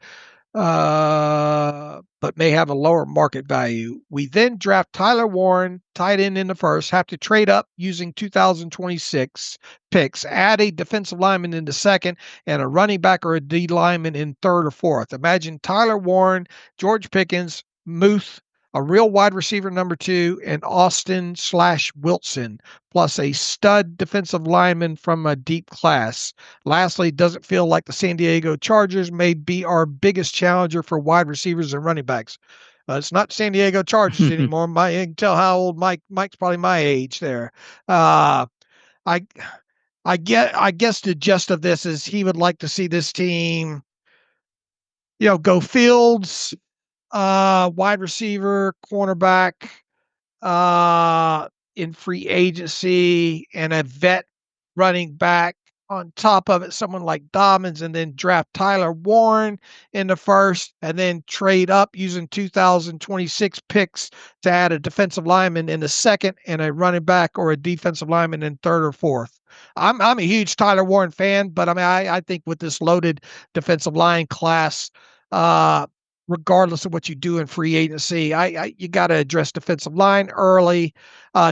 but may have a lower market value. We then draft Tyler Warren, tight end in the first, have to trade up using 2026 picks, add a defensive lineman in the second, and a running back or a D lineman in third or fourth. Imagine Tyler Warren, George Pickens, Muth, a real wide receiver number 2, and Austin/Wilson, plus a stud defensive lineman from a deep class. Lastly, doesn't feel like the San Diego Chargers may be our biggest challenger for wide receivers and running backs. It's not San Diego Chargers anymore. You can tell how old Mike's probably my age there. I guess the gist of this is he would like to see this team, go Fields, wide receiver, cornerback, in free agency, and a vet running back on top of it someone like Dobbins and then draft Tyler Warren in the first and then trade up using 2026 picks to add a defensive lineman in the second and a running back or a defensive lineman in third or fourth. I'm a huge Tyler Warren fan, but I mean I think with this loaded defensive line class, regardless of what you do in free agency, you got to address defensive line early.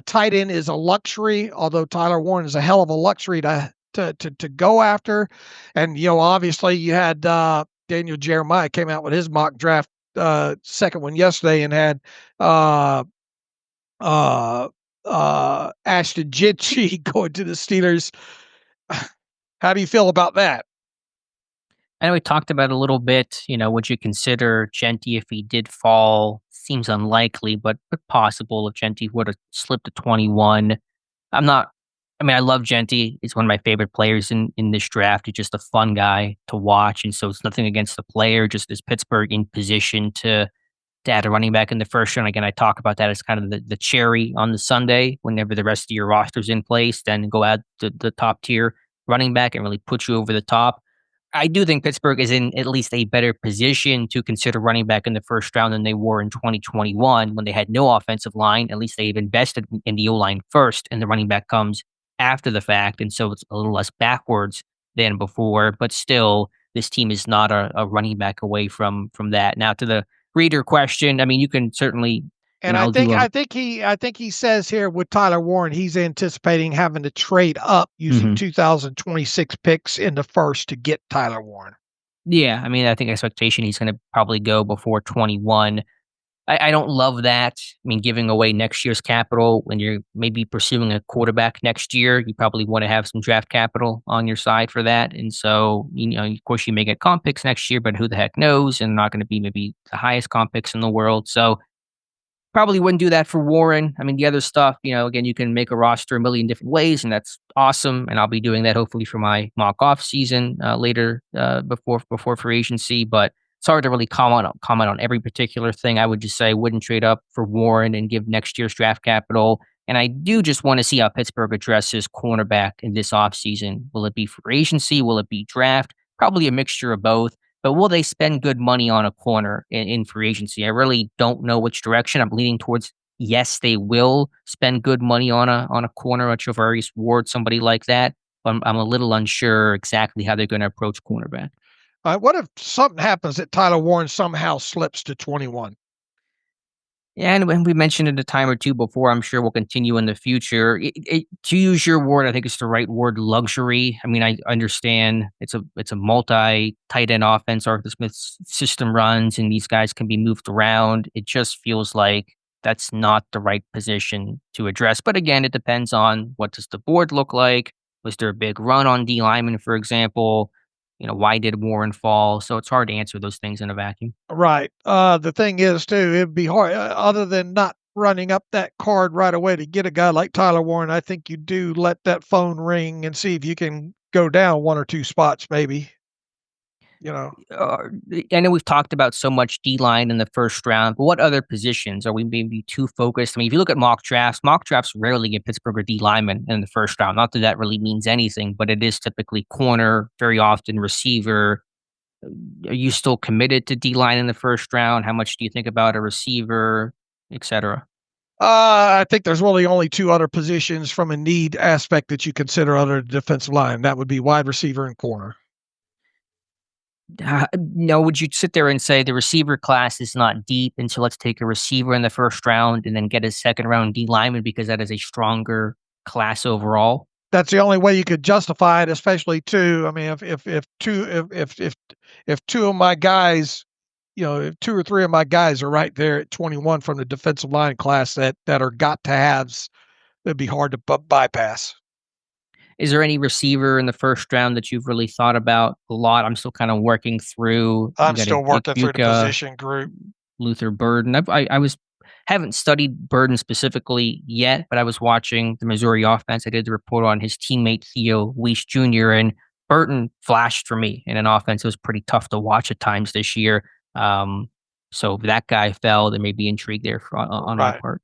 Tight end is a luxury, although Tyler Warren is a hell of a luxury to go after. And, obviously you had Daniel Jeremiah came out with his mock draft second one yesterday and had Ashton Jitchi going to the Steelers. How do you feel about that? I know we talked about it a little bit. Would you consider Genti if he did fall? Seems unlikely, but possible if Genti would have slipped to 21. I'm not. I mean, I love Genti. He's one of my favorite players in this draft. He's just a fun guy to watch, and so it's nothing against the player. Just is Pittsburgh in position to add a running back in the first round? Again, I talk about that as kind of the cherry on the sundae. Whenever the rest of your roster's in place, then go add the top tier running back and really put you over the top. I do think Pittsburgh is in at least a better position to consider running back in the first round than they were in 2021 when they had no offensive line. At least they've invested in the O-line first, and the running back comes after the fact. And so it's a little less backwards than before. But still, this team is not a running back away from that. Now, to the reader question, I mean, you can certainly. And I think he says here with Tyler Warren, he's anticipating having to trade up using 2026 picks in the first to get Tyler Warren. Yeah, I mean, I think expectation he's going to probably go before 21. I don't love that. I mean, giving away next year's capital when you're maybe pursuing a quarterback next year, you probably want to have some draft capital on your side for that. And so, of course, you may get comp picks next year, but who the heck knows? And not going to be maybe the highest comp picks in the world. So probably wouldn't do that for Warren. I mean, the other stuff, again, you can make a roster a million different ways, and that's awesome. And I'll be doing that hopefully for my mock off season later before free agency. But it's hard to really comment on every particular thing. I would just say I wouldn't trade up for Warren and give next year's draft capital. And I do just want to see how Pittsburgh addresses cornerback in this offseason. Will it be free agency? Will it be draft? Probably a mixture of both. But will they spend good money on a corner in free agency? I really don't know which direction. I'm leaning towards yes, they will spend good money on a corner, a Travarius Ward, somebody like that. But I'm a little unsure exactly how they're going to approach cornerback. What if something happens that Tyler Warren somehow slips to 21? Yeah, and when we mentioned it a time or two before, I'm sure we'll continue in the future. To use your word, I think it's the right word, luxury. I mean, I understand it's a multi tight end offense Arthur Smith's system runs, and these guys can be moved around. It just feels like that's not the right position to address. But again, it depends on what does the board look like. Was there a big run on D lineman, for example? Why did Warren fall? So it's hard to answer those things in a vacuum. Right. The thing is, too, it'd be hard, other than not running up that card right away to get a guy like Tyler Warren. I think you do let that phone ring and see if you can go down one or two spots, maybe. I know we've talked about so much D-line in the first round, but what other positions are we maybe too focused? I mean, if you look at mock drafts rarely get Pittsburgh or D-lineman in the first round. Not that that really means anything, but it is typically corner, very often receiver. Are you still committed to D-line in the first round? How much do you think about a receiver, et cetera? I think there's really only two other positions from a need aspect that you consider other than defensive line. That would be wide receiver and corner. No, would you sit there and say the receiver class is not deep, and so let's take a receiver in the first round and then get a second round D lineman because that is a stronger class overall? That's the only way you could justify it, especially too. I mean, if two of my guys, if two or three of my guys are right there at 21 from the defensive line class that are got to haves, it'd be hard to bypass. Is there any receiver in the first round that you've really thought about a lot? I'm still kind of working through. I'm still working through the position group. Luther Burden. Haven't studied Burden specifically yet, but I was watching the Missouri offense. I did the report on his teammate Theo Weiss Jr. and Burton flashed for me in an offense. It was pretty tough to watch at times this year. So if that guy fell, there may be intrigue there on my part.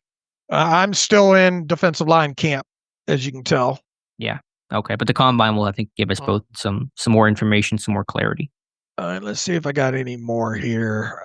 I'm still in defensive line camp, as you can tell. Yeah. Okay, but the combine will, I think, give us both some more information, some more clarity. All right, let's see if I got any more here.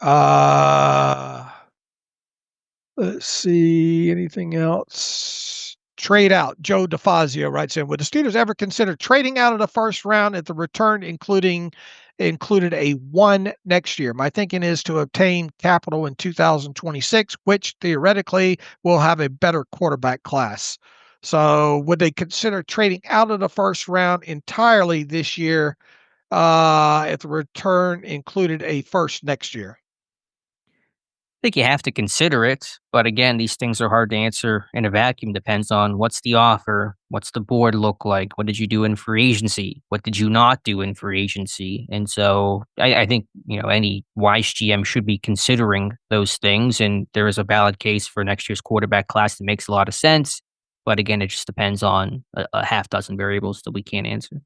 Let's see, anything else? Trade out. Joe DeFazio writes in, would the Steelers ever consider trading out of the first round at the return, included a 1 next year? My thinking is to obtain capital in 2026, which theoretically will have a better quarterback class. So would they consider trading out of the first round entirely this year if the return included a first next year? I think you have to consider it, but again, these things are hard to answer in a vacuum. Depends on what's the offer, what's the board look like, what did you do in free agency, what did you not do in free agency, and so I think any wise GM should be considering those things, and there is a valid case for next year's quarterback class that makes a lot of sense. But again, it just depends on a half dozen variables that we can't answer.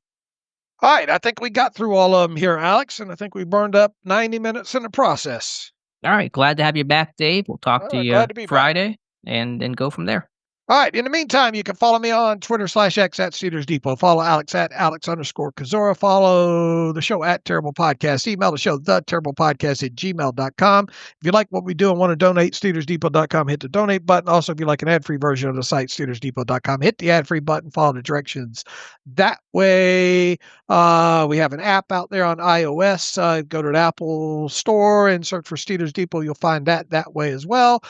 All right, I think we got through all of them here, Alex, and I think we burned up 90 minutes in the process. All right, glad to have you back, Dave. We'll talk to you Glad to be back. Friday and then go from there. All right. In the meantime, you can follow me on Twitter/X at Steelers Depot. Follow Alex at Alex_Kozora. Follow the show at Terrible Podcast. Email the show, theterriblepodcast@gmail.com. If you like what we do and want to donate, SteelersDepot.com, hit the donate button. Also, if you like an ad-free version of the site, SteelersDepot.com, hit the ad-free button, follow the directions that way. We have an app out there on iOS. Go to the Apple Store and search for Steelers Depot. You'll find that way as well.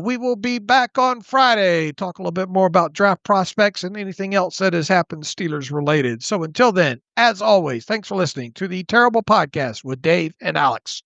We will be back on Friday. Talk a little bit more about draft prospects and anything else that has happened Steelers related. So until then, as always, thanks for listening to the Terrible Podcast with Dave and Alex.